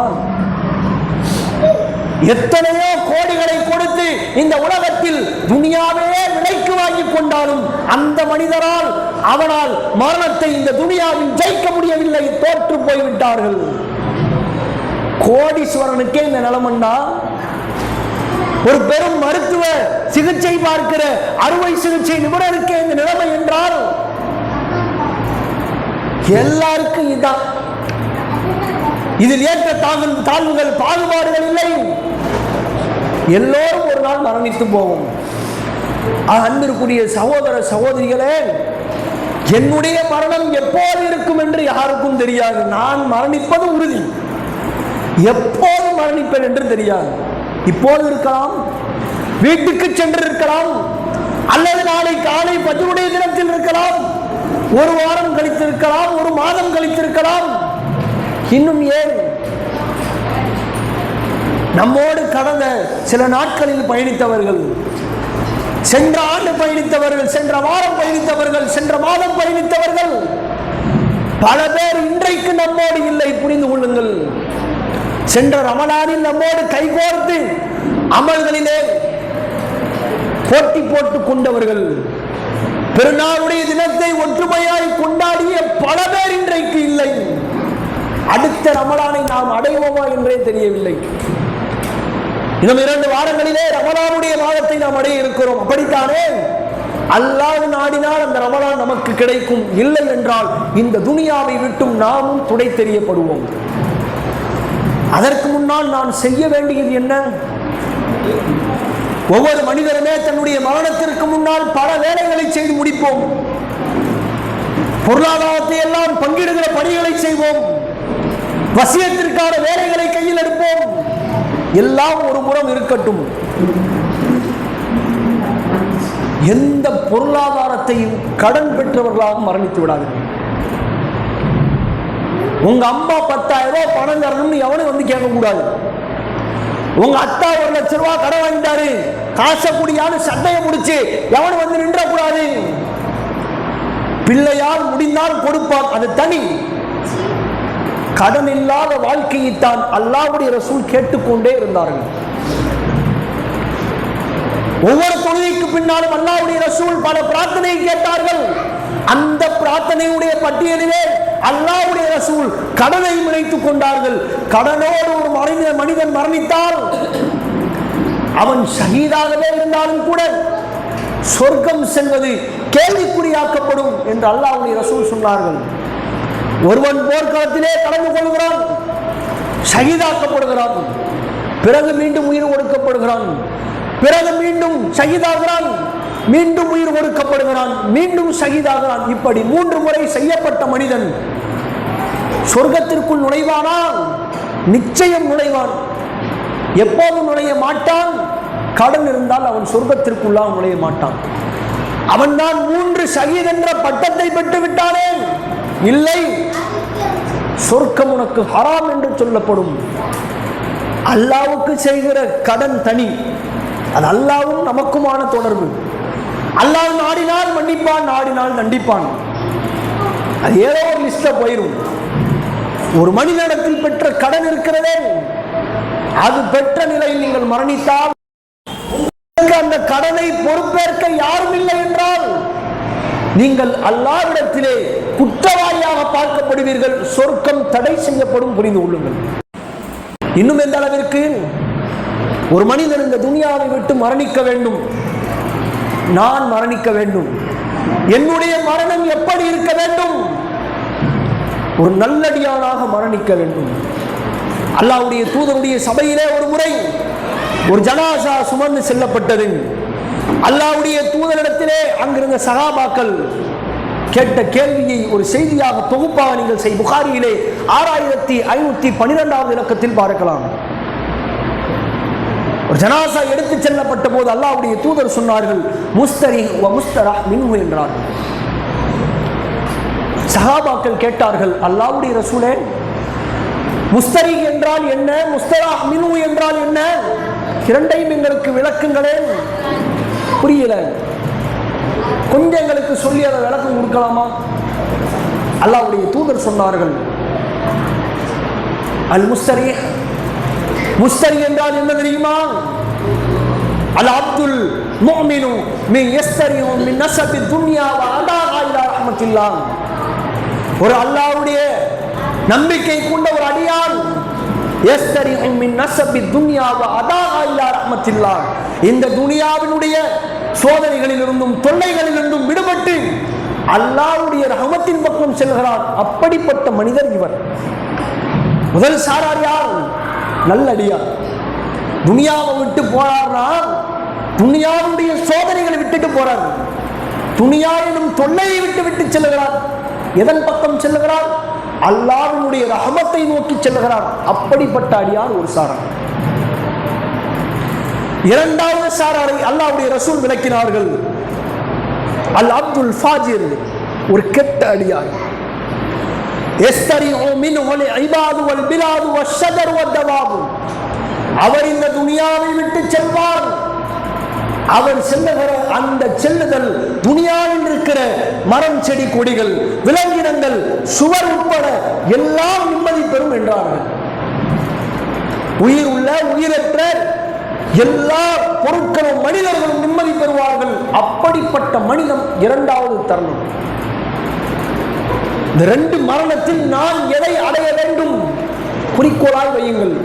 எத்தனையோ கோடிகளை கொடுத்து இந்த உலகத்தில் துனியாவே விலைக்கு வாங்கி கொண்டாலும் அந்த மனிதரால் அவனால் மரணத்தை இந்த துனியாவில் ஜெயிக்க முடியவில்லை, தோற்று போய்விட்டார்கள். கோடீஸ்வரனுக்கே இந்த நிலைமண்டா, ஒரு பெரும் மருத்துவ சிகிச்சை பார்க்கிற அறுவை சிகிச்சை நிபுணருக்கே இந்த நிலைமை என்றால் எல்லாருக்கும் இதுதான். இதில் ஏற்ற தாழ்வுகள் பாகுபாடுகள் இல்லை. எல்லோரும் ஒரு நாள் மரணித்து போவோம். அன்பிற்குரிய சகோதர சகோதரிகளே, என்னுடைய மரணம் எப்போது இருக்கும் என்று யாருக்கும் தெரியாது. நான் மரணிப்பது உறுதி. எப்போது மரணிப்பேன் என்று தெரியாது. இப்போது இருக்கலாம், வீட்டுக்கு சென்று இருக்கலாம், அல்லது நாளை காலை பஜ்ருடைய தினத்தில் இருக்கலாம், ஒரு வாரம் கழித்திருக்கலாம், ஒரு மாதம் கழித்திருக்கலாம். இன்னும் ஏன் நம்மோடு கடந்த சில நாட்களில் பயணித்தவர்கள், சென்ற ஆண்டு பயணித்தவர்கள், சென்ற வாரம் பயணித்தவர்கள், சென்ற மாதம் பயணித்தவர்கள் பல பேர் இன்றைக்கு நம்மோடு இல்லை. புரிந்து கொள்ளுங்கள். சென்ற ரமலானில் நம்மோடு கைகோர்த்து அமல்களிலே போட்டி போட்டுக் கொண்டவர்கள், பெருநாளுடைய தினத்தை ஒற்றுமையாய் கொண்டாடிய பல பேர் இன்றைக்கு இல்லை. அடுத்த ரமலானை நாம் அடைவோமா என்றே தெரியவில்லை. இன்னும் 2 வாரங்களிலே ரமலானுடைய மாதத்தை நாம் அடைய இருக்கிறோம். அப்படித்தானே? அல்லாஹ் நாடினால் அந்த ரமலான் நமக்கு கிடைக்கும். இல்லை என்றால் இந்த துனியாவை விட்டும் நாமும் துடை தெரியப்படுவோம். அதற்கு முன்னால் நான் செய்ய வேண்டியது என்ன? ஒவ்வொரு மனிதருமே தன்னுடைய மரணத்திற்கு முன்னால் பல வேலைகளை செய்து முடிப்போம். பொருளாதாரத்தை எல்லாம் பங்கிடுகிற பணிகளை செய்வோம். வசியத்திற்கான வேலைகளை கையில் எடுப்போம். எல்லாம் ஒரு புறம் இருக்கட்டும், எந்த பொருளாதாரத்தையும் கடன் பெற்றவர்களாக மரணித்து விடாதீர்கள். உங்க அம்மா 10,000 ரூபாய் பணம் தரணும்னு எவனும் வந்து கேட்க கூடாது. உங்க அத்தா 1 லட்சம் ரூபாய் கடன் வாங்கிட்டாரு, காசை குடியான்னு சட்டையை முடிச்சு எவனும் வந்து நின்ற கூடாது. பிள்ளையால் முடிந்தால் கொடுப்பான், அது தனி. கடன் இல்லாத வாழ்க்கையைத்தான் அல்லாஹ்வுடைய ரசூல் கேட்டுக்கொண்டே இருந்தார்கள். ஒவ்வொரு தொழுகைக்கு பின்னாலும் அல்லாஹ்வுடைய ரசூல் பல பிரார்த்தனை கேட்டார்கள். அந்த பிரார்த்தனையுடைய பட்டியலிலே அல்லாஹ்வுடைய ரசூல் கடனை இணைத்துக் கொண்டார்கள். கடனோடு ஒரு மனிதன் மரணித்தால் அவன் ஷஹீதாகவே இருந்தாலும் கூட சொர்க்கம் செல்வது கேள்விக்குறியாக்கப்படும் என்று அல்லாஹ்வுடைய ரசூல் சொன்னார்கள். ஒருவன் போர்க்களத்திலே கலந்து கொள்கிறான், ஷஹீதாக்கப்படுகிறான், பிறகு மீண்டும் உயிர் கொடுக்கப்படுகிறான், பிறகு மீண்டும் ஷஹீதாகிறான், மீண்டும் உயிர் கொடுக்கப்படுகிறான், மீண்டும் ஷஹீதாகிறான். இப்படி 3 முறை செய்யப்பட்ட மனிதன் சொர்க்கத்திற்குள் நுழைவானா? நிச்சயம் நுழைவான். எப்போதும் நுழைய மாட்டான். கடன் இருந்தால் அவன் சொர்க்கத்திற்குள்ளாக நுழைய மாட்டான். அவன் தான் 3 ஷஹீத் என்ற பட்டத்தை பெற்று விட்டானே. இல்லை, சொர்க்கம் உனக்கு ஹராம் என்று சொல்லப்படும். அல்லாஹ்வுக்கு செய்கிற கடன் தனி, அது அல்லாஹ்வும் நமக்குமான தொடர்பு. அல்லாஹ் நாடினால் மன்னிப்பான், நாடினால் தண்டிப்பான். அது ஏதோ ஒரு லிஸ்ட்ல போயிடும். ஒரு மனிதனிடத்தில் பெற்ற கடன் இருக்கிறதே, அது பெற்ற நிலையில் நீங்கள் மரணித்தால் அந்த கடனை பொறுப்பேற்க யாரும் இல்லை என்றால் நீங்கள் அல்லாஹ்விடத்திலே குற்றவாளியாக பார்க்கப்படுவீர்கள். சொர்க்கம் தடை செய்யப்படும். புரிந்து கொள்ளுங்கள். இன்னும் எந்த அளவிற்கு ஒரு மனிதன் இந்த துனியாவை விட்டு மரணிக்க வேண்டும், நான் மரணிக்க வேண்டும், என்னுடைய மரணம் எப்படி இருக்க வேண்டும்? ஒரு நல்லடியானாக மரணிக்க வேண்டும். அல்லாஹ்வுடைய தூதருடைய சபையிலே ஒரு முறை ஒரு ஜனாசா சுமந்து செல்லப்பட்டது. அல்லாஹ்வுடைய தூதரிடத்திலே அங்கிருந்த சஹாபாக்கள் கேட்ட கேள்வியை ஒரு செய்தியாக தொகுப்பாக நீங்கள் புகாரியிலே 6512வது இலக்கத்தில் பார்க்கலாம். ஒரு ஜனாசா எடுத்துச் செல்லப்பட்ட போது அல்லாஹ்வுடைய தூதர் சொன்னார்கள், முஸ்தரி வ முஸ்தரஹ் மின்ஹு என்றார்கள். சஹாபாக்கள் கேட்டார்கள், அல்லாஹ்வுடைய ரசூலே, முஸ்தரி என்றால் என்ன, முஸ்தரஹ் மின்ஹு என்றால் என்ன? இரண்டையும் எங்களுக்கு விளக்குங்களே. புரியல, கொஞ்சம் எங்களுக்கு சொல்லி அதை விளக்கம் கொடுக்கலாமா? அல்லாஹ்வுடைய தூதர் சொன்னார்கள், அல் முஸ்தரி, முஸ்தரி என்றால் என்ன தெரியுமா? அல் அப்துல் முஃமினு மின் யஸ்தரிஹு மின் நஸபி துன்யா வ அதாஹா இலா ரஹ்மத்தில்லாஹ். ஒரு அல்லாஹ்வுடைய நம்பிக்கை கொண்ட ஒரு அடியான் யஸ்தரிஹு மின் நஸபி துன்யா வ அதாஹா இலா ரஹ்மத்தில்லாஹ், இந்த துனியாவினுடைய சோதனைகளிலிருந்தும் தொல்லைகளிலிருந்தும் விடுபட்டு அல்லாஹ்வுடைய ரஹமத்தின் பக்கம் செல்கிறார். அப்படிப்பட்ட மனிதர் இவர். முதல் சாரார் யார்? நல்லடியார். துனியாவை விட்டு போறார்னா துனியாவுடைய சோதனைகளை விட்டுட்டு போறார். துனியா எனும் தொல்லையை விட்டு செல்லுகிறார். எதன் பக்கம் செல்லுகிறார்? அல்லாஹ்வுடைய ரஹமத்தை நோக்கி செல்லுகிறார். அப்படிப்பட்ட அடியார் ஒரு சாரார். இரண்டாவது சாராரை அல்லாஹ்வுடைய ரசூல் விளக்கினார்கள், அல் அப்துல் ஃபாஜிர், ஒரு கெட்ட அடியார். அவர் இந்த துனியாவை விட்டு செல்வார். அவர் செல்லுகிற அந்த செல்லுதல் துனியாவில் இருக்கிற மரம், செடி, கொடிகள், விலங்கினங்கள், சுவர் உட்பட எல்லாம் நிம்மதி பெறும் என்றார்கள். உயிர் உள்ள உயிரற்ற எல்லா பொருட்களும் மனிதர்களும் நிம்மதி பெறுவார்கள். அப்படிப்பட்ட மனிதன் இரண்டாவது தருணம். இந்த 2 மரணத்தில் நான் எதை அடைய வேண்டும்? குறிக்கோளாய் வையுங்கள்.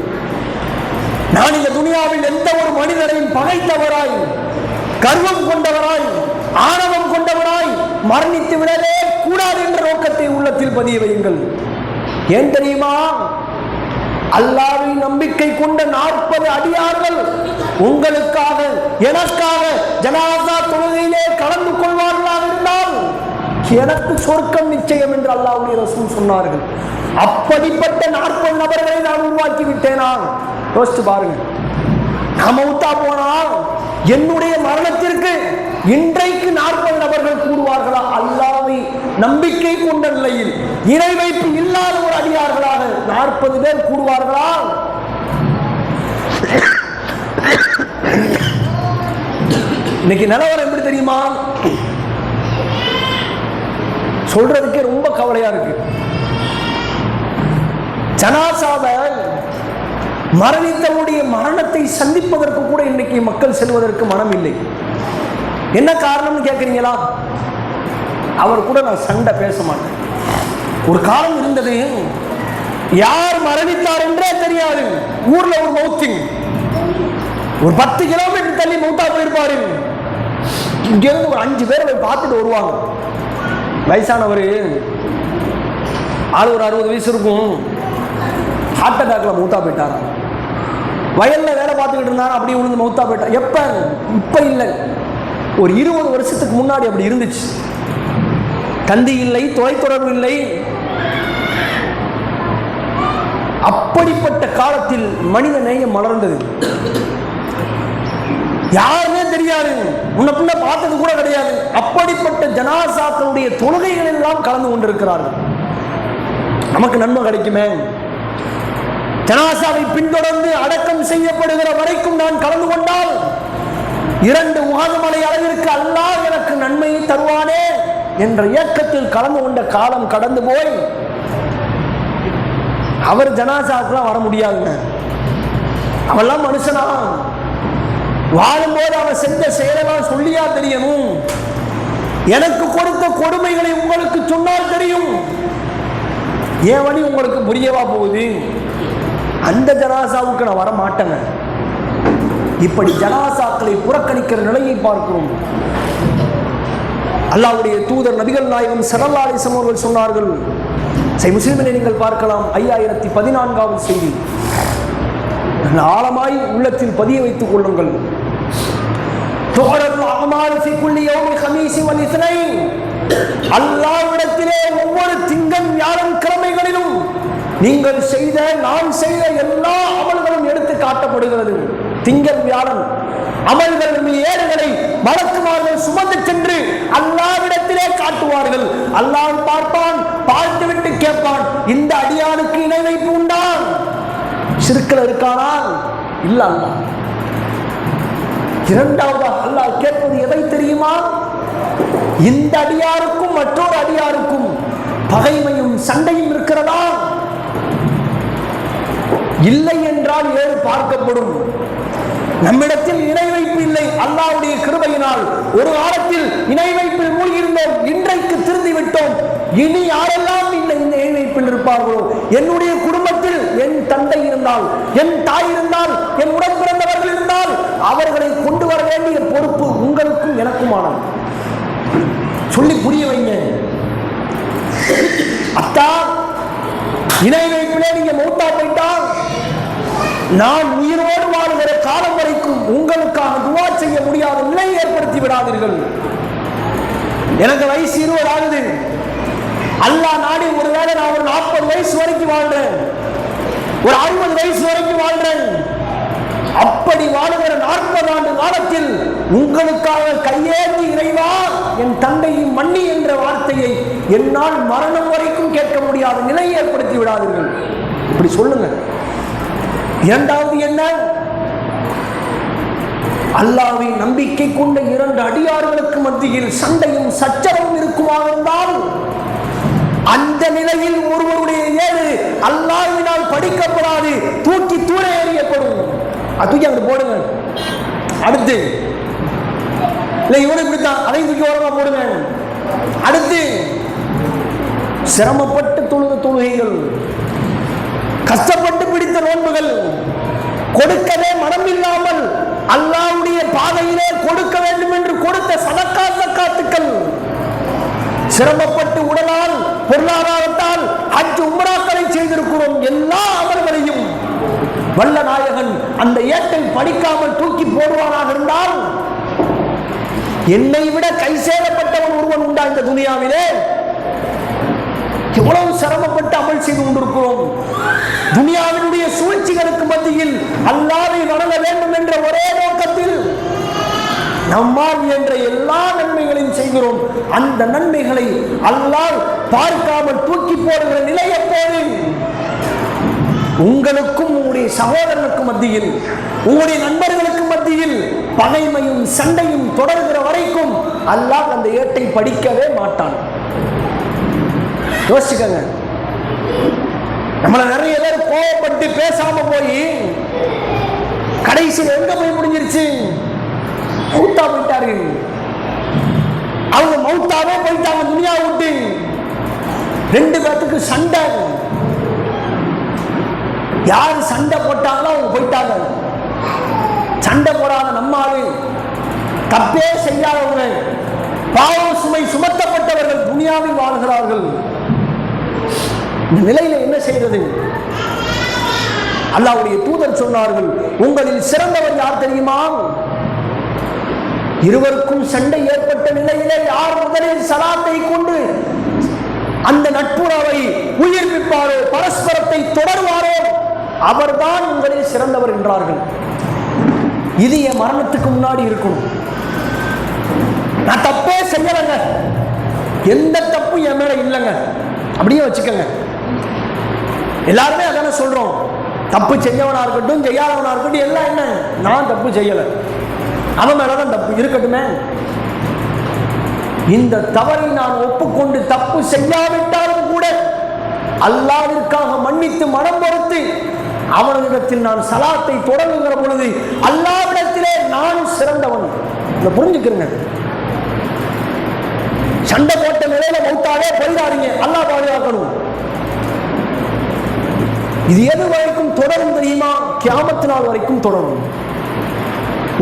நான் இந்த துனியாவில் எந்த ஒரு மனிதரையும் பகைத்தவராய், கர்வம் கொண்டவராய், ஆணவம் கொண்டவராய் மரணித்து விடவே கூடாது என்ற நோக்கத்தை உள்ளத்தில் பதிய வையுங்கள். ஏன் தெரியுமா? அல்லாஹ்வை நம்பிக்கை கொண்ட 40 அடியார்கள் உங்களுக்காக, எனக்காக ஜனாஸா தொழுகையிலே கலந்து கொள்வார்களாக இருந்தால் எனக்கு சொர்க்கம் நிச்சயம் என்று அல்லாஹ்வுடைய ரசூல் சொன்னார்கள். அப்படிப்பட்ட 40 நபர்களை நான் உருவாக்கி விட்டேனா? யோசிச்சு பாருங்க. நான் மௌத்தா போனால் என்னுடைய மரணத்திற்கு இன்றைக்கு 40 நபர்கள் கூடுவார்களா? அல்லாஹ்வை நம்பிக்கை கொண்ட நிலையில் இணை வைப்பு இல்லாத ஒரு அடியார்களாக 40 பேர் கூடுவார்களா? இன்னைக்கு நிலவரம் எப்படி தெரியுமா? சொல்றதுக்கே ரொம்ப கவலையா இருக்கு. ஜனாசாவை மரணித்தவருடைய மரணத்தை சந்திப்பதற்கு கூட இன்னைக்கு மக்கள் செல்வதற்கு மனம் இல்லை. என்ன காரணம்னு கேட்குறீங்களா? அவர் கூட நான் சண்டை பேச மாட்டேன். ஒரு காலம் இருந்தது, யார் மரணித்தார் என்றே தெரியாது. ஊர்ல ஒரு மௌத்திங், ஒரு 10 கிலோமீட்டர் தள்ளி மௌத்தா போயிருப்பாரு. இங்கிருந்து ஒரு 5 பேர் போய் பார்த்துட்டு வருவாங்க. வயசானவர், ஆள் ஒரு 60 வயசு இருக்கும், ஹார்ட் அட்டாக்ல மௌத்தா போயிட்டாராம். வயல்ல வேலை பார்த்துக்கிட்டு இருந்தாரு, அப்படியே விழுந்து மௌத்தா போயிட்டார். எப்ப? இப்ப இல்லை, ஒரு 20 வருஷத்துக்கு முன்னாடி அப்படி இருந்துச்சு. தந்தி இல்லை, தொலைத்தொடர்பு இல்லை. அப்படிப்பட்ட காலத்தில் மனித நேயம் மலர்ந்தது. யாருமே தெரியாது, முன்ன பின்ன பார்த்தது கூட கிடையாது. அப்படிப்பட்ட ஜனாசாக்களுடைய தொழுகைகள் எல்லாம் கலந்து கொண்டிருக்கிறார்கள். நமக்கு நன்மை கிடைக்குமே. ஜனாசாவை பின்தொடர்ந்து அடக்கம் செய்யப்படுகிற வரைக்கும் நான் கலந்து கொண்டால் 2 உகாதமலை அளவிற்கு அல்லாஹ் எனக்கு நன்மையை தருவானே என்ற இயக்கத்தில் கலந்து கொண்ட காலம் கடந்து போய் அவர் ஜனாசாக்கெல்லாம் வர முடியாதுங்க. அவெல்லாம் மனுஷனா? வாழும்போது அவன் செஞ்ச செயலெல்லாம் சொல்லியா தெரியணும்? எனக்கு கொடுத்த கொடுமைகளை உங்களுக்கு சொன்னால் தெரியும். என் வழி உங்களுக்கு புரியவா போகுது? அந்த ஜனாசாவுக்கு நான் வர மாட்டேங்க. இப்படி ஜனாசாக்களை புறக்கணிக்கிற நிலையை பார்க்கிறோம். அல்லாஹ்வுடைய தூதர் நபிகள் நாயகம் ஸல்லல்லாஹு அலைஹி வஸல்லம் அவர்கள் சொன்னார்கள். முஸ்லிமினை நீங்கள் பார்க்கலாம், 5014வது செய்தி. ஆழமாய் உள்ளத்தில் பதிய வைத்துக் கொள்ளுங்கள். அல்லாஹ்விடத்திலே ஒவ்வொரு திங்கள் வியாழன் கிழமைகளிலும் நீங்கள் செய்த, நான் செய்த எல்லா அமல்களும் எடுத்து காட்டப்படுகிறது. திங்கள் வியாழன் அமல்கள் ஏடுகளை மலக்குமார்கள் சுமந்து சென்று அல்லாஹ்விடத்திலே காட்டுவார்கள். அல்லாஹ் பார்ப்பான், பார்த்துவிட்டு கேட்பான், இந்த அடியானுக்கு இணை வைப்பு உண்டா? ஷிர்க்ல இருக்கானா? இல்ல. அல்லாஹ் இரண்டாவது அல்லாஹ் கேட்பது எதை தெரியுமா? இந்த அடியாருக்கும் மற்றொரு அடியாருக்கும் பகைமையும் சண்டையும் இருக்கிறதா? இல்லை என்றால் ஏறு பார்க்கப்படும். நம்மிடத்தில் இணை வைப்பு இல்லை. அல்லாஹ்வுடைய கிருபையினால் ஒரு காலத்தில் இணை வைப்பில் மூழ்கி இருந்தோம், இன்றைக்கு திருந்தி விட்டோம். இனி யாரெல்லாம் இந்த இணை வைப்பில் இருப்பார்களோ, என்னுடைய குடும்பத்தில் என் தந்தை இருந்தால், என் தாய் இருந்தால், என் உடன் பிறந்தவர்கள் இருந்தால், அவர்களை கொண்டு வர வேண்டிய பொறுப்பு உங்களுக்கும் எனக்குமானது. சொல்லி புரிய வைங்க. அத்தா, இணை வைப்பிலே நீங்க மௌத்தா போயிட்டா, நான் உயிரோடு வாழ்கிற காலம் வரைக்கும் உங்களுக்காக துவா செய்ய முடியாத நிலை ஏற்படுத்தி விடாதீர்கள். எனக்கு வயசு 20 ஆகுது. அல்லாஹ் நாடி ஒருவேளை நான் ஒரு 40 வயசு வரைக்கும் வாழ்றேன், ஒரு 60 வயசு வரைக்கும் வாழ்றேன். அப்படி வாழுகிற 40 ஆண்டு காலத்தில் உங்களுக்காக கையேந்தி இறைவா என் தந்தையின் மன்னி என்ற வார்த்தையை என்னால் மரணம் வரைக்கும் கேட்க முடியாத நிலை ஏற்படுத்தி விடாதீர்கள். இப்படி சொல்லுங்க. இரண்டாவது என்ன? அல்லாஹ்வை நம்பிக்கை கொண்ட 2 அடியார்களுக்கு மத்தியில் சண்டையும் சச்சரவும் இருக்குமா இருந்தால் அந்த நிலையில் ஒருவருடைய ஏடு அல்லாஹ்வினால் படிக்கப்படாது, தூக்கி தூர எறியப்படும். தூக்கி அங்க போடுங்க. அடுத்து இல்லை, இவரு இப்படித்தான், அதை தூக்கி ஓரமா போடுங்க. அடுத்து சிரமப்பட்டு தொழுத தொழுகைகள், கஷ்டப்பட்டு பிடித்த நோன்புகள், கொடுக்கவே மனம் இல்லாமல் அல்லாஹ்வுடைய பாதையிலே கொடுக்க வேண்டும் என்று கொடுத்த சதக்கா ஜக்காத்துக்கள், சிரமப்பட்டு உடலால் பொருளாதாரத்தால் ஹஜ் உம்ராக்களை செய்திருக்கிறோம். எல்லா அமல்களையும் வல்ல நாயகன் அந்த ஏட்டை படிக்காமல் தூக்கி போடுவானாக இருந்தால் என்னை விட கை சேரப்பட்டவன் ஒருவன் உண்டா இந்த துனியாவிலே? எவ்வளவு சிரமப்பட்டு அமல் செய்து கொண்டிருக்கிறோம். துனியாவினுடைய சூழ்ச்சிகளுக்கு மத்தியில் அல்லாஹ்வை வணங்க வேண்டும் என்ற ஒரே நோக்கத்தில் நம்மால் என்ற எல்லா நன்மைகளையும் செய்கிறோம். அந்த நன்மைகளை அல்லாஹ் பார்க்காமல் தூக்கி போடுகிற நிலை எப்போது? உங்களுக்கும் உங்களுடைய சகோதரனுக்கும் மத்தியில், உங்களுடைய நண்பர்களுக்கு மத்தியில் பகைமையும் சண்டையும் தொடர்கிற வரைக்கும் அல்லாஹ் அந்த ஏட்டை படிக்கவே மாட்டான். யோசிச்சுக்கங்க. நம்மள நிறைய பேர் கோவப்பட்டு பேசாம போய் கடைசியில் எங்க போய் முடிஞ்சிருச்சு? மௌத்தா போயிட்டாரு. அவங்க மௌத்தாவே போயிட்டாங்க துனியா விட்டு. ரெண்டு பேத்துக்கு சண்டை. யாரு சண்டை போட்டாங்களோ அவங்க போயிட்டாங்க. சண்டை போடாத நம்மாளு, தப்பே செய்யாதவங்க, பாவ சுமை சுமத்தப்பட்டவர்கள் துனியாவில் வாழ்கிறார்கள். இந்த நிலையில என்ன செய்யறது? அல்லாஹ்வுடைய தூதர் சொன்னார்கள், உங்களில் சிறந்தவர் யார் தெரியுமா? இருவருக்கும் சண்டை ஏற்பட்ட நிலையிலே யார் முதலில் சலாத்தை கொண்டு அந்த நட்புறவை உயிர்ப்பிப்பாரோ, பரஸ்பரத்தை தொடர்வாரோ அவர்தான் உங்களில் சிறந்தவர் என்றார்கள். இது என் மரணத்துக்கு முன்னாடி இருக்கும். நான் தப்பே செய்யலைங்க, எந்த தப்பும் என் மேல இல்லைங்க, அப்படியே வச்சுக்கங்க. எல்லாருமே அதான சொல்றோம். தப்பு செஞ்சவனா இருக்கட்டும் செய்யாதவனா இருக்கட்டும் எல்லாம் என்ன, நான் தப்பு செய்யலை, அவன் மேலதான் தப்பு இருக்கட்டுமே. இந்த தவறை நான் ஒப்புக்கொண்டு தப்பு செய்யாவிட்டாலும் கூட அல்லாஹ்விற்காக மன்னித்து மனம் பொறுத்து அவனிடத்தில் நான் சலாத்தை தொடங்குகிற பொழுது அல்லாஹ்விடத்திலே நான் சிறந்தவன். இதை புரிஞ்சுக்கிறேங்க. சண்டை போட்ட நிலையில மௌத்தாவே போயிடாதீங்க, அல்லாஹ் பாதுகாக்கணும். இது எது வரைக்கும் தொடரும் தெரியுமா? கியாமத் நாள் வரைக்கும் தொடரும்.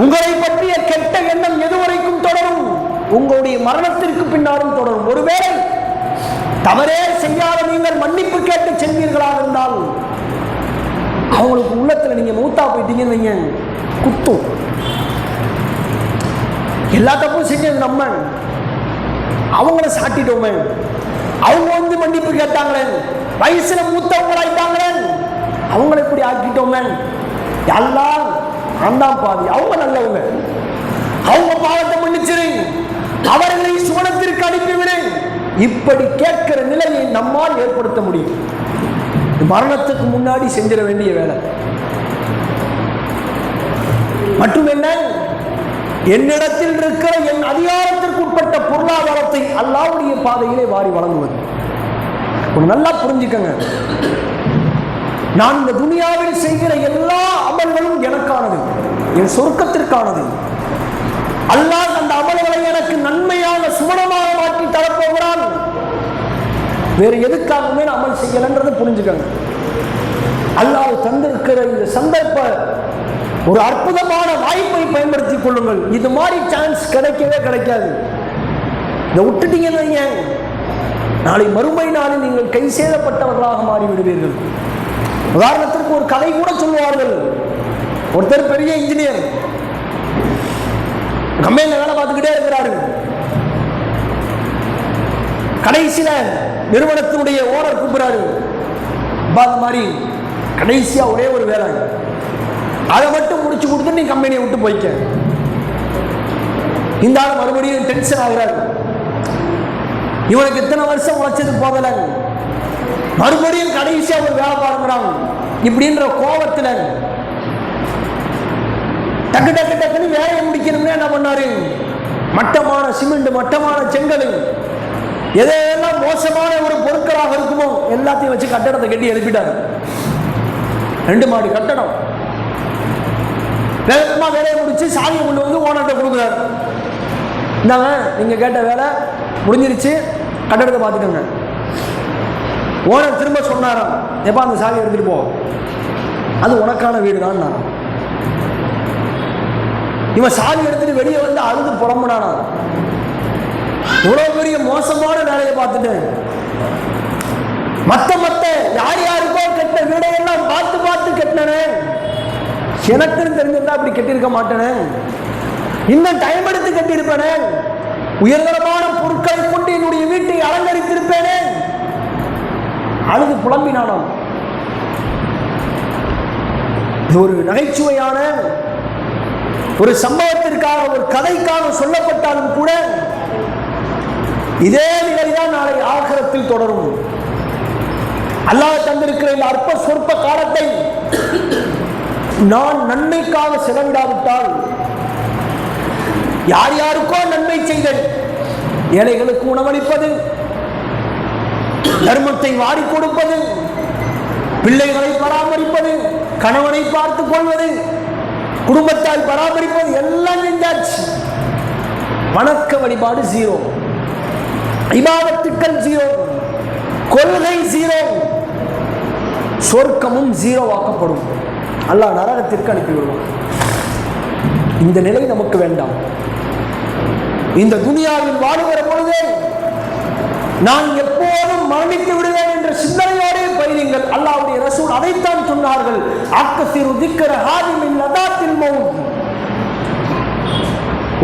உங்களை பற்றிய கெட்ட எண்ணம் எது வரைக்கும் தொடரும்? உங்களுடைய மரணத்திற்கு பின்னாலும் தொடரும். ஒருவேளை தவறே செய்யாத நீங்கள் மன்னிப்பு கேட்டு சென்றீர்களாக இருந்தால் அவங்களுக்கு உள்ளத்துல நீங்க மூத்தா போயிட்டீங்கன்னு வைங்க, குத்தும். எல்லா தப்பும் செஞ்சது நம்ம, அவங்கள சாட்டிட்டோமே, அவங்க வந்து மன்னிப்பு கேட்டாங்களே, வயசுல மூத்தவங்களாயிட்டாங்களே, அவங்களை இப்படி ஆக்கிட்டோமே, எல்லாம் அந்தாம் பாதி, அவங்க நல்லவங்க, அவங்க பாவத்தை மன்னிச்சிரு, அவர்களை சுவனத்திற்கு அனுப்பிவிடு. இப்படி கேட்கிற நிலையை நம்மால் ஏற்படுத்த முடியும். மரணத்துக்கு முன்னாடி செஞ்சிட வேண்டிய வேலை. மற்றும் என்ன, என்னிடத்தில் இருக்கிற என் அதிகாரத்திற்கு உட்பட்ட பொருளாதாரத்தை அல்லாஹ்வுடைய பாதையிலே வாரி வழங்குவது. ஒரு நல்லா புரிஞ்சுக்கங்க, நான் இந்த துனியாவில் செய்கிற எல்லா அமல்களும் எனக்கானது, என் சொர்க்கத்திற்கானது. அல்லாஹ் அந்த அமல்களை எனக்கு நன்மையான சுமணமாக மாற்றி தரப்போகிறான். வேறு எதுக்காகவே அமல் செய்யலன்றதை புரிஞ்சுக்கங்க. அல்லாஹ் தந்திருக்கிற இந்த சந்தர்ப்ப ஒரு அற்புதமான வாய்ப்பை பயன்படுத்திக் கொள்ளுங்கள். இது மாதிரி சான்ஸ் கிடைக்கவே கிடைக்காது. இதை விட்டுட்டீங்கன்னு நாளை மறுமை நாளில் நீங்கள் கை சேதப்பட்டவர்களாக மாறிவிடுவீர்கள். உதாரணத்திற்கு ஒரு கதை கூட சொல்லுவார்கள். ஒருத்தர் பெரிய இன்ஜினியர், கம்பெனியில் வேலை பார்த்துக்கிட்டே இருக்கிறாரு. கடைசியில நிறுவனத்தினுடைய ஓனர் கூப்பிடுறாரு, அது மாதிரி கடைசியா ஒரே ஒரு வேலை, அதை மட்டும் முடிச்சு கொடுத்து நீ கம்பெனியை விட்டு போய்க்க. இந்த ஆள் மறுபடியும் டென்ஷன் ஆகிறாரு. இவனுக்கு இத்தனை வருஷம் உழைச்சது போதல, மறுபடியும் கடைசியா ஒரு வேலை பாருங்கிறான். இப்படின்ற கோபத்துல டக்கு டக்கு டக்குன்னு வேலையை முடிக்கணும்னு என்ன பண்ணாரு, மட்டமான சிமெண்ட், மட்டமான செங்கல், எதையெல்லாம் மோசமான ஒரு பொருட்களாக இருக்குமோ எல்லாத்தையும் வச்சு கட்டடத்தை கட்டி எழுப்பிட்டாரு. 2 மாடி கட்டடம். வேகமா வேலையை முடிச்சு சாவியை கொண்டு வந்து ஓனர்கிட்ட கொடுக்குறாரு. இந்தாங்க, நீங்க கேட்ட வேலை முடிஞ்சிருச்சு, கட்டடத்தை பார்த்துக்கோங்க. ஓனர் திரும்ப சொன்னாராம், எப்பா அந்த சாவியை எடுத்துட்டு போ, அது உனக்கான வீடு தான். இவன் சாவி எடுத்துட்டு வெளியே வந்து அழுது புறம்புனானா, இவ்வளவு பெரிய மோசமான வேலையை பார்த்துட்டேன், மத்த யார் யாருக்கோ கெட்ட வீடையெல்லாம் பார்த்து பார்த்து கெட்டினே, எனக்குன்னு தெரிஞ்சிருந்தா அப்படி கெட்டிருக்க மாட்டேனே, இன்னும் டைம் எடுத்து கட்டியிருப்பேனே, உயர்தரமான பொருட்களை கொண்டு என்னுடைய வீட்டை அலங்கரித்திருப்பேனே, அழுது புலம்பினானாம். இது ஒரு நகைச்சுவையான ஒரு சம்பவத்திற்காக, ஒரு கதைக்காக சொல்லப்பட்டாலும் கூட இதே நிலைதான் நாளை ஆகிரத்தில் தொடரும். அல்லாஹ் தந்திருக்கிற இந்த அற்ப சொற்ப காலத்தை நான் நன்மைக்காக செலவிடாவிட்டால், யார் யாருக்கோ நன்மை செய்தல், ஏழைகளுக்கு உணவளிப்பது, தர்மத்தை வாரி கொடுப்பது, பிள்ளைகளை பராமரிப்பது, கணவனை பார்த்துக் கொள்வது, குடும்பத்தால் பராமரிப்பது எல்லாம் செஞ்சாச்சு. வணக்க வழிபாடு ஜீரோ, இபாதத்துக்கள் ஜீரோ, கொள்கை ஜீரோ, சொர்க்கமும் ஜீரோ ஆக்கப்படும். அல்லாஹ் நரகத்திற்கு அனுப்பிவிடுவான். இந்த நிலை நமக்கு வேண்டாம். இந்த துனியாவில் வாழுகிற பொழுதே நான் எப்போதும் மரணித்து விடுவேன் என்ற சிந்தனையோடு பயணிங்கள். அல்லாஹ்வுடைய ரசூல் அதைத்தான் சொன்னார்கள். அக்ஸிரு திக்ர ஹாதிமின் லதாத்தில் மௌத்.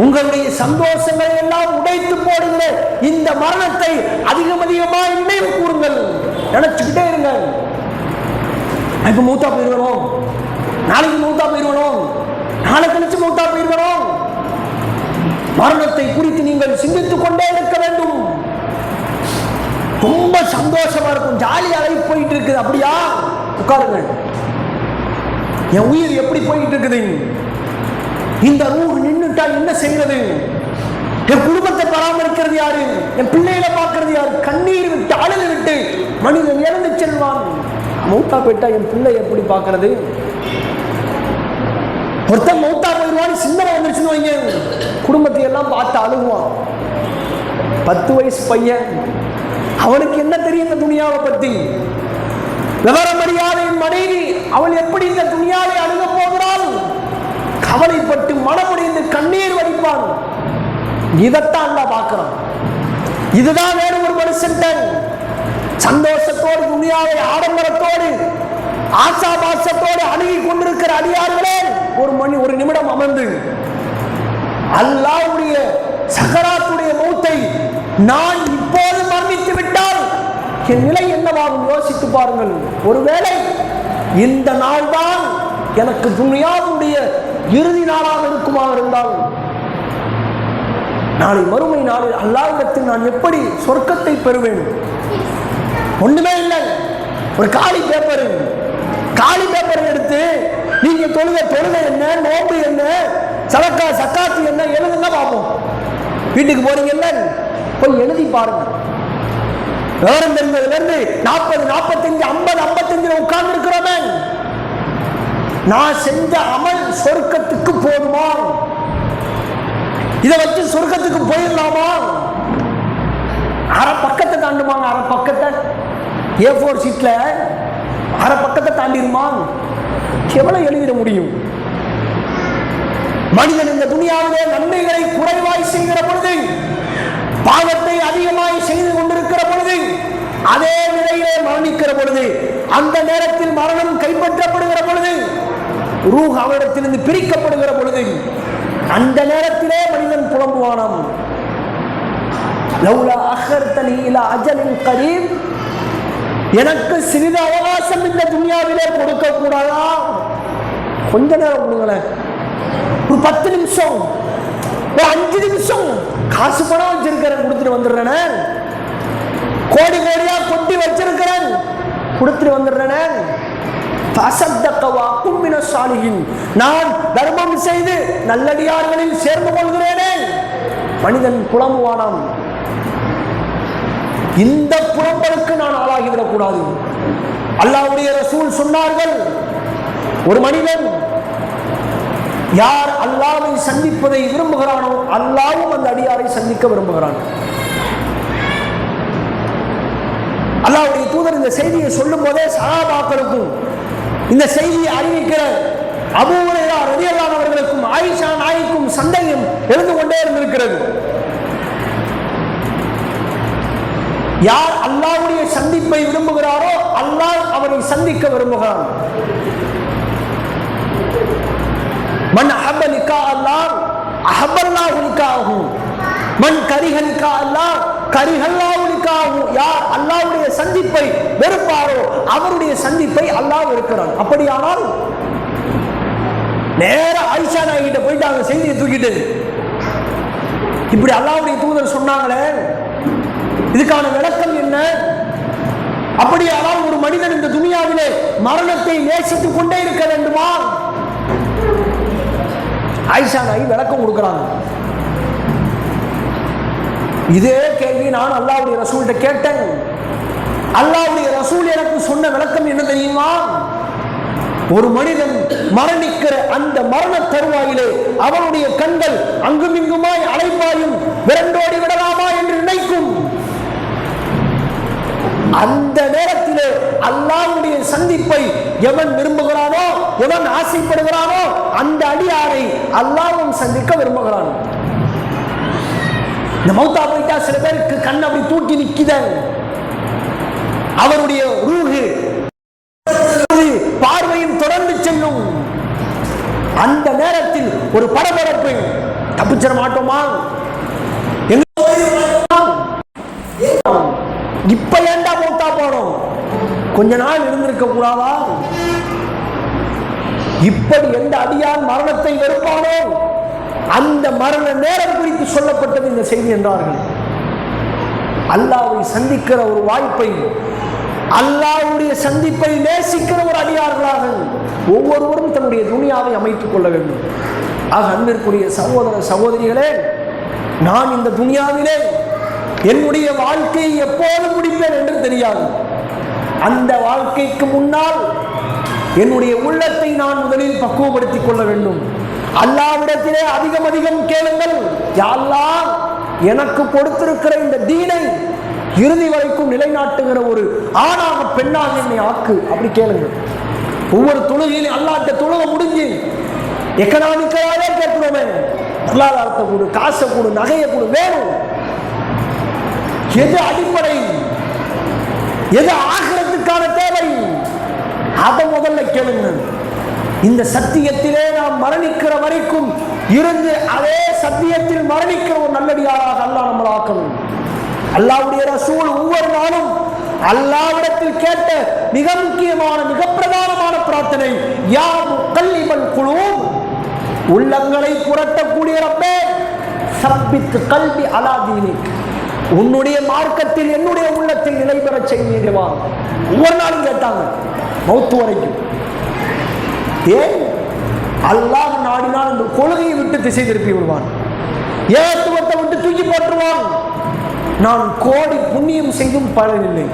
உங்களுடைய சந்தோஷங்களை எல்லாம் உடைத்து போடுகிற இந்த மரணத்தை அதிகமாக நினைவு கூறுங்கள், நினைச்சுக்கிட்டே இருங்க. இப்ப மூத்தா போயிருக்கணும், நாளைக்கு மூத்தா போயிருக்கணும், நாளை கழிச்சு மூத்தா போயிருக்கணும். மரணத்தை குறித்து நீங்கள் சிந்தித்துக் கொண்டே இருக்க வேண்டும். ரொம்ப சந்தோஷமா இருக்கும், ஜாலியாக போயிட்டு இருக்குது. அப்படியா? உட்காருங்க. என் உயிர் எப்படி போயிட்டு இருக்குது? இந்த ரூஹ் நின்றுட்டா என்ன செய்யறது? என் குடும்பத்தை பராமரிக்கிறது யாரு? என் பிள்ளைகளை பார்க்கறது யாரு? கண்ணீர் விட்டு அழுது விட்டு மனிதன் இறந்து செல்வான். மௌத்தா போயிட்டா என் பிள்ளை எப்படி பார்க்கறது? ஒருத்தன் மௌத்தா போயிடுவான்னு சிந்தனை வந்துருச்சுன்னு வைங்க, குடும்பத்தை எல்லாம் பார்த்து அழுகுவான். 10 வயசு பையன், அவனுக்கு என்ன தெரியும் இந்த துனியாவை பத்தி? விவரமறியாத மனைவி, அவள் எப்படி இந்த துனியாவை அணுக போகிறாள்? கவலைப்பட்டு மனமுடைந்து கண்ணீர் வடிப்பான். இதைத்தான் பார்க்கிறோம். இதுதான் வேறு ஒரு மனுஷன் சந்தோஷத்தோடு துனியாவை ஆடம்பரத்தோடு ஆசாபாசத்தோடு அணுகி கொண்டிருக்கிற அடியார்களே, ஒரு நிமிடம் அமர்ந்து அல்லாஹ்வுடைய சகராத்துடைய மௌத்தை நான் இப்போது மரணித்து விட்டால் என் நிலை என்னவாகும் யோசித்து பாருங்கள். ஒருவேளை இந்த நாள் தான் எனக்கு துனியாவுடைய இறுதி நாளாக இருக்குமாக இருந்தால், நாளை மறுமை நாளில் அல்லாஹ்விடத்தில் நான் எப்படி சொர்க்கத்தை பெறுவேன்? ஒண்ணுமே இல்லை. ஒரு காலி பேப்பர் எடுத்து நீங்க தொழுகை என்ன, நோம்பு என்ன, சதக்கா சக்காத்து என்ன எழுதுங்க பார்ப்போம். வீட்டுக்கு போறீங்கல்ல, போய் எழுதி பாருங்க. விவரம் தெரிஞ்சதுல இருந்து 40, 45, 50, 55 உட்கார்ந்து இருக்கிறோமே, நான் செஞ்ச அமல் சொர்க்கத்துக்கு போதுமா? இதை வச்சு சொர்க்கத்துக்கு போயிடலாமா? அரை பக்கத்தை தாண்டுமாங்க. அரை பக்கத்தை A4 சீட்ல அரை பக்கத்தை தாண்டிடுமா? எவ்வளவு எழுதிட முடியும்? மனிதன் இந்த துனியாவிலே நன்மைகளை குறைவாய் செய்கிற பொழுது, பாவத்தை அதிகமாய் செய்து கொண்டிருக்கிற பொழுது, அதே நிலையிலே மரணிக்கிற பொழுது, அந்த நேரத்தில் மரணம் கைப்பற்றப்படுகிற பொழுது, ரூஹ் அவரிடத்திலிருந்து பிரிக்கப்படுகிற பொழுது, அந்த நேரத்திலே மனிதன் புலம்புவானாம். லௌலா அஹர்தனி இலா அஜலின் கரீப், எனக்கு சிறிது அவகாசம் இந்த துனியாவிலே கொடுக்க கூடாதா? கொஞ்ச நேரம் கொடுங்களேன், ஒரு 10 நிமிஷம், ஒரு 5 நிமிஷம். காசு பணம் வச்சிருக்கிறேன், கொடுத்துட்டு வந்துடுறேன். கோடி கோடியா கொட்டி வச்சிருக்கிறேன், கொடுத்துட்டு வந்துடுறேன். நான் தர்மம் செய்து நல்லடியார்களில் சேர்ந்து கொள்கிறேனே. மனிதன் புலம்புவானாம். இந்த புலம்பலுக்கு நான் ஆளாகிவிடக் கூடாது. அல்லாஹ்வுடைய ரசூல் சொன்னார்கள், ஒரு மனிதன் யார் அல்லாஹ்வை சந்திப்பதை விரும்புகிறானோ, அல்லாஹ்வும் அந்த அடியாரை சந்திக்க விரும்புகிறான். அல்லாஹ்வுடைய தூதர் இந்த செய்தியை சொல்லும் போதே சஹாபாக்களுக்கும் இந்த செய்தியை அறிவிக்கிற அபூ ஹுரைரா ரலியல்லாஹு அவர்களுக்கும் ஆயிஷா நாய்க்கும் சந்தேகம் எழுந்து கொண்டே இருந்திருக்கிறது. யார் அல்லாஹ்வுடைய சந்திப்பை விரும்புகிறாரோ, அல்லாஹ் அவரை சந்திக்க விரும்புகிறான். மன் அஹப்ப லிகா அல்லாஹ் அஹப்பல்லாஹு லிகாஹு, மன் கரிஹ லிகா அல்லாஹ் கரிஹல்லாஹு லிகாஹு. யார் அல்லாஹ்வுடைய சந்திப்பை வெறுப்பாரோ, அவருடைய சந்திப்பை அல்லாஹ் வெறுக்கிறான். அப்படியானால் நேர ஆயிஷா நாயகி கிட்ட போயிட்டாங்க செய்தியை தூக்கிட்டு. இப்படி அல்லாஹ்வுடைய தூதர் சொன்னாங்களே, இதுக்கான விளக்கம் என்ன? அப்படியானால் ஒரு மனிதன் இந்த துனியாவிலே மரணத்தை நேசித்துக் கொண்டே இருக்க வேண்டுமா? ஆயிஷா நாயகி விளக்கம் கொடுக்கிறாங்க. இதே கேள்வி நான் அல்லாஹ்வுடைய ரசூல்கிட்ட கேட்டேன். அல்லாஹ்வுடைய ரசூல் எனக்கு சொன்ன விளக்கம் என்ன தெரியுமா? ஒரு மனிதன் மரணிக்கிற அந்த மரண தருவாயிலே அவனுடைய கண்கள் அங்குமிங்குமாய் அலைப்பாயும் விரண்டோடி விடலாமா என்று நினைக்கும். அந்த நேரத்திலே அல்லாஹ்வுடைய சந்திப்பை எவன் விரும்புகிறானோ, எவன் ஆசைப்படுகிறானோ, அந்த அடியாரை அல்லாஹ்வும் சந்திக்க விரும்புகிறான். இந்த மௌத்தா போயிட்டா சில பேருக்கு கண் அப்படி தூக்கி நிக்குத, அவருடைய ரூஹு பார்வையும் தொடர்ந்து செல்லும். அந்த நேரத்தில் ஒரு பரபரப்பு, தப்பிச்சிட மாட்டோமா, இப்ப ஏண்டா மௌத்தா போனோம், கொஞ்ச நாள் இருந்திருக்க கூடாதா? இப்படி எந்த அடியான் மரணத்தை வெறுப்பானோ அந்த மரண நேரம் குறித்து சொல்லப்பட்டது இந்த செய்தி என்றார்கள். அல்லாஹ்வை சந்திக்கிற ஒரு வாய்ப்பை, அல்லாஹ்வுடைய சந்திப்பை நேசிக்கிற ஒரு அடியார்களாக ஒவ்வொருவரும் தன்னுடைய துனியாவை அமைத்துக் கொள்ள வேண்டும். ஆக அன்பிற்குரிய சகோதர சகோதரிகளே, நான் இந்த துனியாவிலே என்னுடைய வாழ்க்கையை எப்போது முடிப்பேன் என்று தெரியாது. அந்த வாழ்க்கைக்கு முன்னால் என்னுடைய உள்ளத்தை நான் முதலில் பக்குவப்படுத்திக் கொள்ள வேண்டும். அல்லாஹ்விடத்திலே அதிகம் அதிகம் கேளுங்கள். யா அல்லாஹ், எனக்கு கொடுத்திருக்கிற இந்த தீனை இறுதி வரைக்கும் நிலைநாட்டுகிற ஒரு ஆணாக பெண்ணாக என்னை ஆக்கு, அப்படி கேளுங்க. ஒவ்வொரு தொழுகையிலும் அல்லாஹ்ட்ட தொழுகை முடிஞ்சு எக்கனாமிக்கலாவே கேட்கிறோமே, பொருளாதாரத்தை கொடு, காசை கொடு, நகையை கொடு, வேணும். எது அடிப்படை, எது ஆகிறதுக்கான தேவை, அதை முதல்ல கேளுங்க. இந்த சத்தியத்திலே நாம் மரணிக்கிற வரைக்கும் இருந்து அதே சத்தியத்தில் மரணிக்கிற ஒரு நல்லடியாராக அல்லாஹ் நம்மளை ஆக்கணும். அல்லாஹ்வுடைய ரசூல் ஒவ்வொரு நாளும் அல்லாஹ்விடத்தில் கேட்ட மிக முக்கியமான, மிக பிரதானமான பிரார்த்தனை, யா முகல்லிபல் குலூப், உள்ளங்களை புரட்டக்கூடிய ரப்பே, சப்பித் கல்பி அலா தீனிக், உன்னுடைய மார்க்கத்தில் என்னுடைய உள்ளத்தை நிலை பெற செய்வா. ஒவ்வொரு நாளும் கேட்டாங்க மௌத்து வரைக்கும். ஏன்? அல்லாஹ் நாடினால் இந்த கொள்கையை விட்டு திசை திருப்பி விடுவான், ஏத்துவத்தை விட்டு தூக்கி போட்டுருவான். நான் கோடி புண்ணியம் செய்தும் பலனில்லை,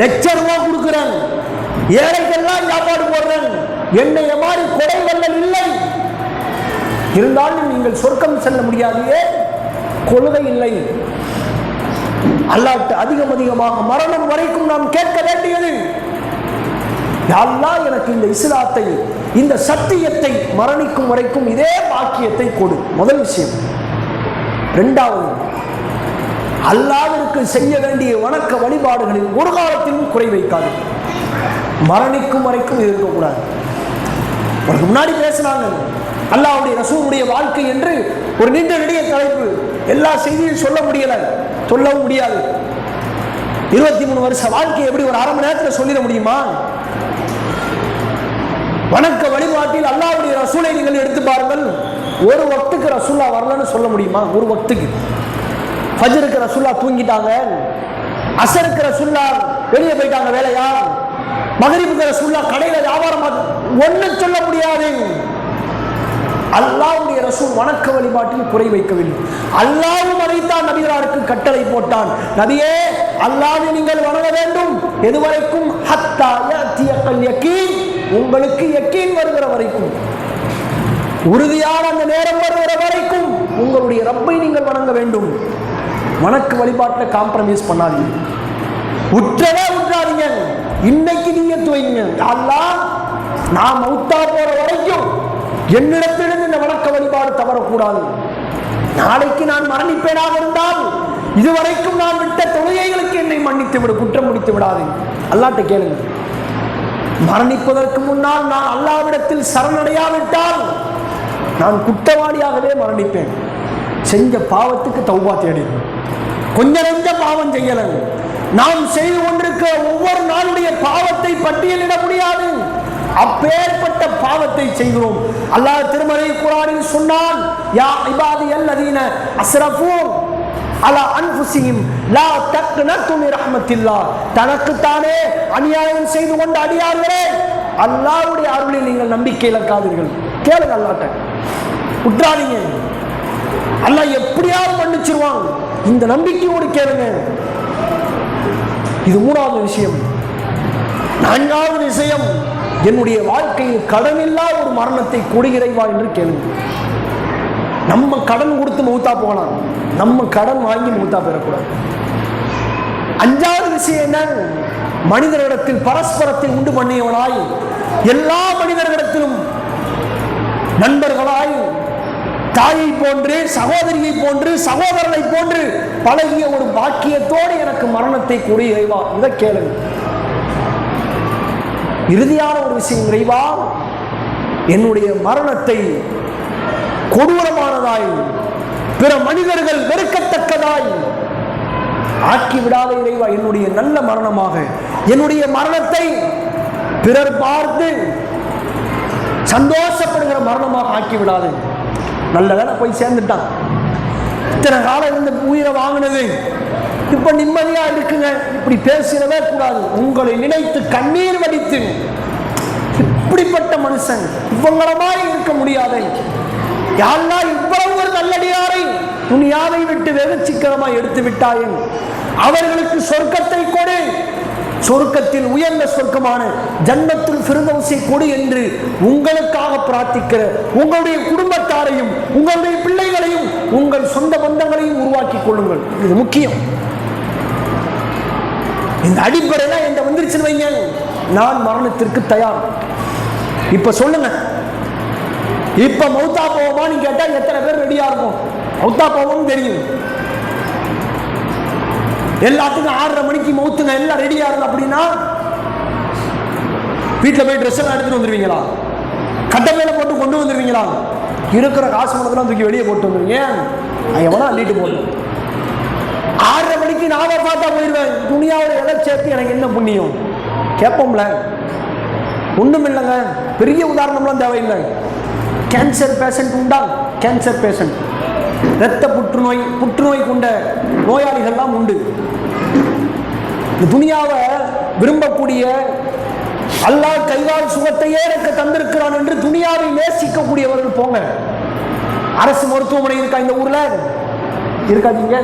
லட்சம் ரூபாய் கொடுக்கிறேன், ஏழைக்கெல்லாம் சாப்பாடு போடுறேன், என்னைய மாதிரி கொடை வல்லல் இல்லை, இருந்தாலும் நீங்கள் சொர்க்கம் செல்ல முடியாது, கொள்கை இல்லை. அல்லாஹ்ட்ட அதிகம் அதிகமாக மரணம் வரைக்கும் நாம் கேட்க வேண்டியது, யா அல்லாஹ் எனக்கு இந்த இஸ்லாத்தை, இந்த சத்தியத்தை மரணிக்கும் வரைக்கும் இதே பாக்கியத்தை கொடு. முதல் விஷயம். இரண்டாவது, அல்லாஹ்விற்கு செய்ய வேண்டிய வணக்க வழிபாடுகளில் ஒரு காலத்திலும் குறை வைக்காது. மரணிக்கும் வரைக்கும் இது இருக்கக்கூடாது. முன்னாடி பேசினாங்க அல்லாஹ்வுடைய ரசூலுடைய வாழ்க்கை என்று ஒரு நீண்ட நெடிய தலைப்பு, எல்லா செய்தியும் சொல்ல முடியல, சொல்லவும் முடியாது. 23 வருஷ வாழ்க்கை எப்படி ஒரு அரை மணி நேரத்தில் சொல்லிட முடியுமா? வணக்க வழிபாட்டில் அல்லாஹ்வுடைய ரசூலை நீங்கள் எடுத்து பாருங்கள். ஒரு வக்துக்கு ரசூல்லா வரலன்னு சொல்ல முடியுமா? ஒரு வக்துக்கு. ஃபஜ்ருக்கு ரசூல்லா தூங்கிட்டாங்க, அசருக்கு ரசூல்லா வெளியே போயிட்டாங்க வேலையா, மகரிபுக்கு ரசூல்லா கடையில வியாபாரம், ஒண்ணு சொல்ல முடியாது. அல்லாஹ்வுடைய ரசூல் வணக்க வழிபாட்டில் குறை வைக்கவில்லை. அல்லாஹ்வும் அதைத்தான் நபிகளாருக்கு கட்டளை போட்டான். நபியே, அல்லாஹ்வை நீங்கள் வணங்க வேண்டும், எதுவரைக்கும்? ஹத்தா யஅதியல் யகீன், உங்களுக்கு யகீன் வருகிற வரைக்கும், உறுதியான அந்த நேரம் வருகிற வரைக்கும் உங்களுடைய ரப்பை நீங்கள் வணங்க வேண்டும். வணக்க வழிபாட்டில் காம்ப்ரமைஸ் பண்ணாதீங்க, உற்றவே உற்றாதீங்க. இன்னைக்கு நீங்க துவைங்க, அல்லாஹ் நான் மௌத்தா போற வரைக்கும் என்னிடத்திலிருந்து இந்த வணக்க வழிபாடு தவறக்கூடாது. நாளைக்கு நான் மரணிப்பேனாக இருந்தால் இதுவரைக்கும் நான் விட்ட தொழுகைகளுக்கு என்னை மன்னித்து விடு, குற்றம் முடித்து விடாது. அல்லாஹ்ட்ட கேளுங்க. மரணிப்பதற்கு முன்னால் நான் அல்லாஹ்விடத்தில் சரணடையாவிட்டால் நான் குற்றவாளியாகவே மரணிப்பேன். செஞ்ச பாவத்துக்கு தௌபா தேடிடும். கொஞ்ச நெஞ்ச பாவம் செய்யல, நாம் செய்து கொண்டிருக்க ஒவ்வொரு நாளுடைய பாவத்தை பட்டியலிட முடியாது. அப்பேற்பட்ட பாவத்தை செய்கிறோம். அல்லாஹ் திருமறை குர்ஆனில் சொன்னான், யா இபாதியல்லதீன அஸ்ரஃபூ அலா அன்ஃபுஸிஹிம் லா தக்னது மின் ரஹ்மத்தில்லாஹ், தனக்குத்தானே அநியாயம் செய்து கொண்ட அடியார்களே, அல்லாஹ்வுடைய அருளில் நீங்கள் நம்பிக்கை இழக்காதீர்கள். கேளுங்க அல்லாஹ்ட்ட, உற்றாதீங்க, அல்லாஹ் எப்படியாவது மன்னிச்சிருவான். இந்த நம்பிக்கையோடு கேளுங்க. இது மூணாவது விஷயம். நான்காவது விஷயம், என்னுடைய வாழ்க்கையில் கடனில்லா ஒரு மரணத்தை கொடு இறைவா என்று கேளுங்க. நம்ம கடன் கொடுத்து மௌத்தா போகலாம், நம்ம கடன் வாங்கி மௌத்தா பெறக்கூடாது. அஞ்சாவது விஷயம் என்ன, மனிதர்களிடத்தில் பரஸ்பரத்தை உண்டு பண்ணியவனாய், எல்லா மனிதர்களிடத்திலும் நண்பர்களாய், தாயை போன்று, சகோதரியை போன்று, சகோதரனை போன்று பழகிய ஒரு பாக்கியத்தோடு எனக்கு மரணத்தை கொடு இறைவா. இதை கேளுங்க. இறுதியான ஒரு விஷயம், இறைவா என்னுடைய மரணத்தை கொடூரமானதாய், பிற மனிதர்கள் வெறுக்கத்தக்கதாய் ஆக்கி விடாத இறைவா. என்னுடைய நல்ல மரணமாக, என்னுடைய மரணத்தை பிறர் பார்த்து சந்தோஷப்படுகிற மரணமாக ஆக்கி விடாது. நல்ல வேலை போய் சேர்ந்துட்டான். இத்தனை காலம் இருந்த உயிரை வாங்கினது இப்ப நிம்மதியா இருக்குங்க. இப்படி பேசிடவே கூடாது. உங்களை நினைத்து கண்ணீர் வடித்து, இப்படிப்பட்ட மனுஷன் இவங்கள மாதிரி இருக்க முடியாது. யாரெல்லாம் இவ்வளவு ஒரு நல்லடியாரை துணியாவை விட்டு வெகு சீக்கிரமாக எடுத்து விட்டாயன், அவர்களுக்கு சொர்க்கத்தை கொடு, சொர்க்கத்தில் உயர்ந்த சொர்க்கமான ஜன்னத்துல் ஃபிர்தௌஸை கொடு என்று உங்களுக்காக பிரார்த்திக்கிற உங்களுடைய குடும்பத்தாரையும், உங்களுடைய பிள்ளைகளையும், உங்கள் சொந்த பந்தங்களையும் உருவாக்கி கொள்ளுங்கள். இது முக்கியம். இந்த அடிப்படையில என்ற வந்துருச்சுன்னு வைங்க, நான் மரணத்திற்கு தயார். இப்ப சொல்லுங்க, இப்ப மௌத்தா போவோமான்னு கேட்டா எத்தனை பேர் ரெடியா இருக்கும்? மௌத்தா போவோம்னு தெரியும். எல்லாத்துக்கும் 6:30 மணிக்கு மௌத்துங்க, எல்லாம் ரெடியா இருக்கும். அப்படின்னா வீட்டில் போய் ட்ரெஸ் எல்லாம் எடுத்துட்டு வந்துருவீங்களா? கட்ட மேல போட்டு கொண்டு வந்துருவீங்களா? இருக்கிற காசு பணத்தெல்லாம் தூக்கி வெளியே போட்டு வந்துருவீங்க. எவனா அள்ளிட்டு போடணும். 6:30 மணிக்கு நாம பார்த்தா போயிடுவேன். துணியாவோட எதை சேர்த்து எனக்கு என்ன புண்ணியம் கேட்போம்ல? ஒண்ணும் இல்லைங்க. பெரிய உதாரணம்லாம் தேவையில்லை. கேன்சர் பேஷண்ட் உண்டா? கேன்சர் பேஷண்ட், இரத்த புற்றுநோய் கொண்ட நோயாளிகள்லாம் உண்டு. இந்த துனியாவை விரும்பக்கூடிய, அல்லாஹ் கைகால் சுகத்தையே எனக்கு தந்திருக்கிறான் என்று துனியாவை நேசிக்கக்கூடியவர்கள் போங்க. அரசு மருத்துவமனை இருக்கா இந்த ஊர்ல? இருக்காதீங்க?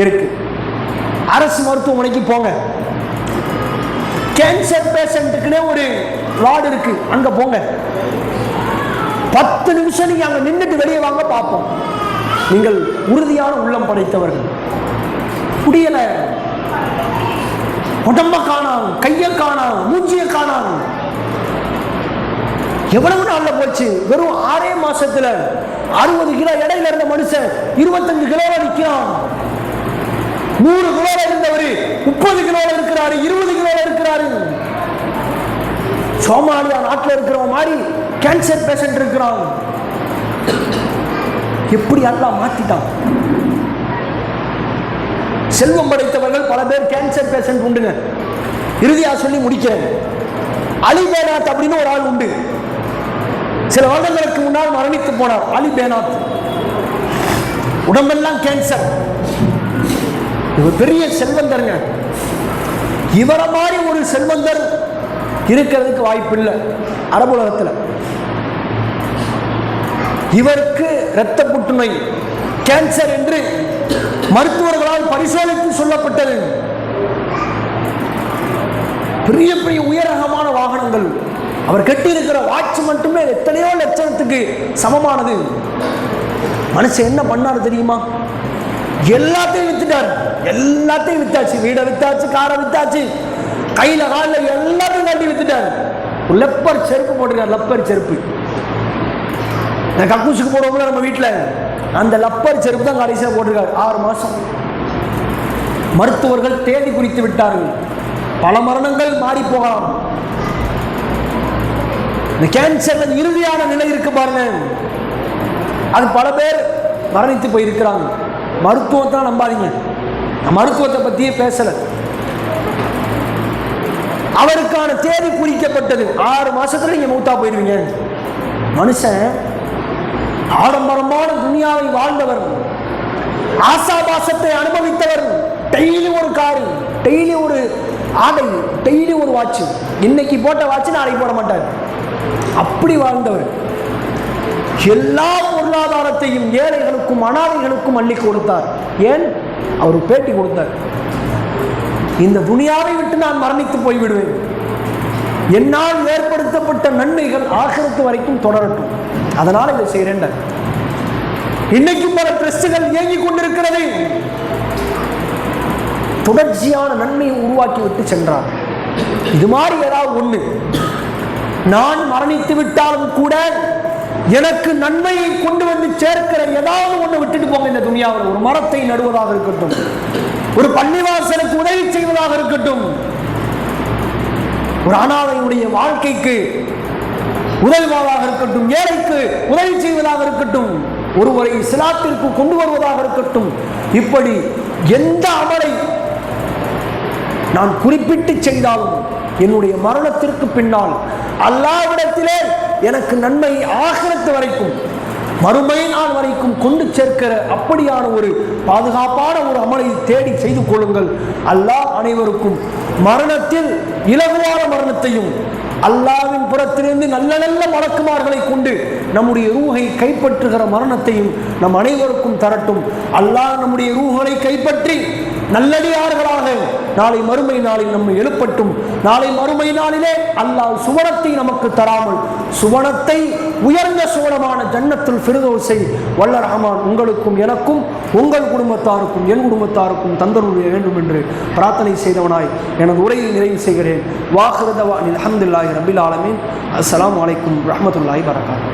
இருக்கு. அரசு மருத்துவமனைக்கு போங்க. கேன்சர் பேஷண்ட்டுக்குன்னே ஒரு வார்டு இருக்கு, அங்க போங்க. 10 நிமிஷம் நீங்க அங்க நின்றுட்டு வெளியே வாங்க பார்ப்போம். நீங்கள் உறுதியான உள்ளம் படைத்தவர்கள். முடியல, உடம்ப காணாம், கைய காணாம், மூஞ்சிய காணாம். எவ்வளவு நாள்ல போச்சு? வெறும் 6 மாசத்துல 60 கிலோ எடையில இருந்த மனுஷன் 25 கிலோல நிற்கிறான். 100 கிலோல இருந்தவர் 30 கிலோல இருக்கிறாரு, 20 கிலோல இருக்கிறாரு. சோமாலியா நாட்டில் இருக்கிற மாதிரி கேன்சர் பேஷண்ட் இருக்கிறான். எப்படி அல்லாஹ் மாத்திட்டான்? செல்வம் படைத்தவர்கள் பல பேர் கேன்சர் பேஷண்ட் உண்டுங்க. இறுதியா சொல்லி முடிக்கிறேன். அலி பேனாத் அப்படின்னு ஒரு ஆள் உண்டு. சில வருடங்களுக்கு முன்னால் மரணித்து போனார் அலி பேனாத். உடம்பெல்லாம் கேன்சர். இவர் பெரிய செல்வந்தருங்க. இவர மாதிரி ஒரு செல்வந்தர் இருக்கிறதுக்கு வாய்ப்பு இல்லை அரபு உலகத்தில். இவருக்கு இரத்த புற்றுநோய், கேன்சர் என்று மருத்துவர்களால் பரிசோதித்து சொல்லப்பட்டது. பெரிய பெரிய உயரகமான வாகனங்கள், அவர் கட்டியிருக்கிற வாட்ச் மட்டுமே எத்தனையோ லட்சத்துக்கு சமமானது. மனுஷன் என்ன பண்ணாரு தெரியுமா? எல்லாத்தையும் வித்துட்டார். எல்லாத்தையும் வித்தாச்சு. வீடை வித்தாச்சு, காரை வித்தாச்சு, கையில காலில் எல்லாத்தையும் கட்டி வித்துட்டார். லெப்பர் செருப்பு போட்டிருக்கார். லப்பர் செருப்பு கக்கூசுக்கு போடுவோம்ல நம்ம வீட்டில், அந்த லப்பர் செருப்பு தான் கடைசியாக போட்டிருக்காரு. 6 மாசம். மருத்துவர்கள் தேதி குறித்து விட்டார்கள். பல மரணங்கள் மாறி போகலாம். இந்த கேன்சர் இறுதியான நிலை இருக்கு பாருங்க, அது பல பேர் மரணித்து போயிருக்கிறாங்க. மருத்துவத்தை நம்பாதீங்க. மருத்துவத்தை பத்தியே பேசல. அவருக்கான தேதி குறிக்கப்பட்டது. 6 மாசத்துல நீங்க மௌத்தா போயிருவீங்க. மனுஷன் ஆடம்பரமான துனியாவை வாழ்ந்தவர், ஆசாபாசத்தை அனுபவித்தவர். டெய்லி ஒரு காரு, டெய்லி ஒரு ஆடை, டெய்லி ஒரு வாட்ச். இன்னைக்கு போட்ட வாட்ச் நாளைக்கு போட மாட்டார். அப்படி வாழ்ந்தவர். எல்லா பொருளாதாரத்தையும் ஏழைகளுக்கும் அனாதைகளுக்கும் அள்ளி கொடுத்தார். ஏன்? அவர் பேட்டி கொடுத்தார். இந்த துனியாவை விட்டு நான் மரணித்து போய்விடுவேன். என்னால் ஏற்படுத்தப்பட்ட நன்மைகள் ஆகிரத்து வரைக்கும் தொடரட்டும், அதனால இதை செய்கிறேன். இன்னைக்கும் பல ட்ரஸ்டுகள் இயங்கிக் கொண்டிருக்கிறது. தொடர்ச்சியான நன்மையை உருவாக்கி விட்டு சென்றார். இது மாதிரி ஏதாவது ஒண்ணு நான் மரணித்து விட்டாலும் கூட எனக்கு நன்மையை கொண்டு வந்து சேர்க்கிற ஏதாவது ஒண்ணு விட்டுட்டு போங்க இந்த துனியாவில். ஒரு மரத்தை நடுவதாக இருக்கட்டும், ஒரு பள்ளிவாசலுக்கு உதவி செய்வதாக இருக்கட்டும், ஒரு அனாதையுடைய வாழ்க்கைக்கு உதவுவதாக இருக்கட்டும், ஏழைக்கு உதவி செய்வதாக இருக்கட்டும், ஒருவரை இஸ்லாத்திற்கு கொண்டு வருவதாக இருக்கட்டும், இப்படி எந்த அமலை நான் குறிப்பிட்டு செய்தாலும் என்னுடைய மரணத்திற்கு பின்னால் அல்லாஹ்விடத்திலே எனக்கு நன்மை ஆகிரத்து வரைக்கும் மறுமை நாள் வரைக்கும் கொண்டு சேர்க்கிற அப்படியான ஒரு பாதுகாப்பான ஒரு அமலை தேடி செய்து கொள்ளுங்கள். அல்லாஹ் அனைவருக்கும் மரணத்தில் இலகுவான மரணத்தையும் அல்லாஹ்வின் புறத்திலிருந்து நல்ல நல்ல மலக்குமார்களை கொண்டு நம்முடைய ரூஹை கைப்பற்றுகிற மரணத்தையும் நம் அனைவருக்கும் தரட்டும். அல்லாஹ் நம்முடைய ரூஹை கைப்பற்றி நல்லடியார்களாக நாளை மறுமை நாளில் நம்ம எழுப்பட்டும். நாளை மறுமை நாளிலே அல்லாஹ் சுவனத்தை நமக்கு தராமல் சுவனத்தை உயர்ந்த சுவனமான ஜன்னத்துல் ஃபிர்தௌஸை வல்ல ரஹ்மான் உங்களுக்கும் எனக்கும் உங்கள் குடும்பத்தாருக்கும் என் குடும்பத்தாருக்கும் தந்தருள வேண்டும் என்று பிரார்த்தனை செய்தவனாய் எனது உரையை நிறைவு செய்கிறேன். வாஹிரு தவானில் அல்ஹம்துலில்லாஹி ரப்பில் ஆலமீன். அஸ்ஸலாமு அலைக்கும் ரஹ்மத்துல்லாஹி வபரகாத்துஹு.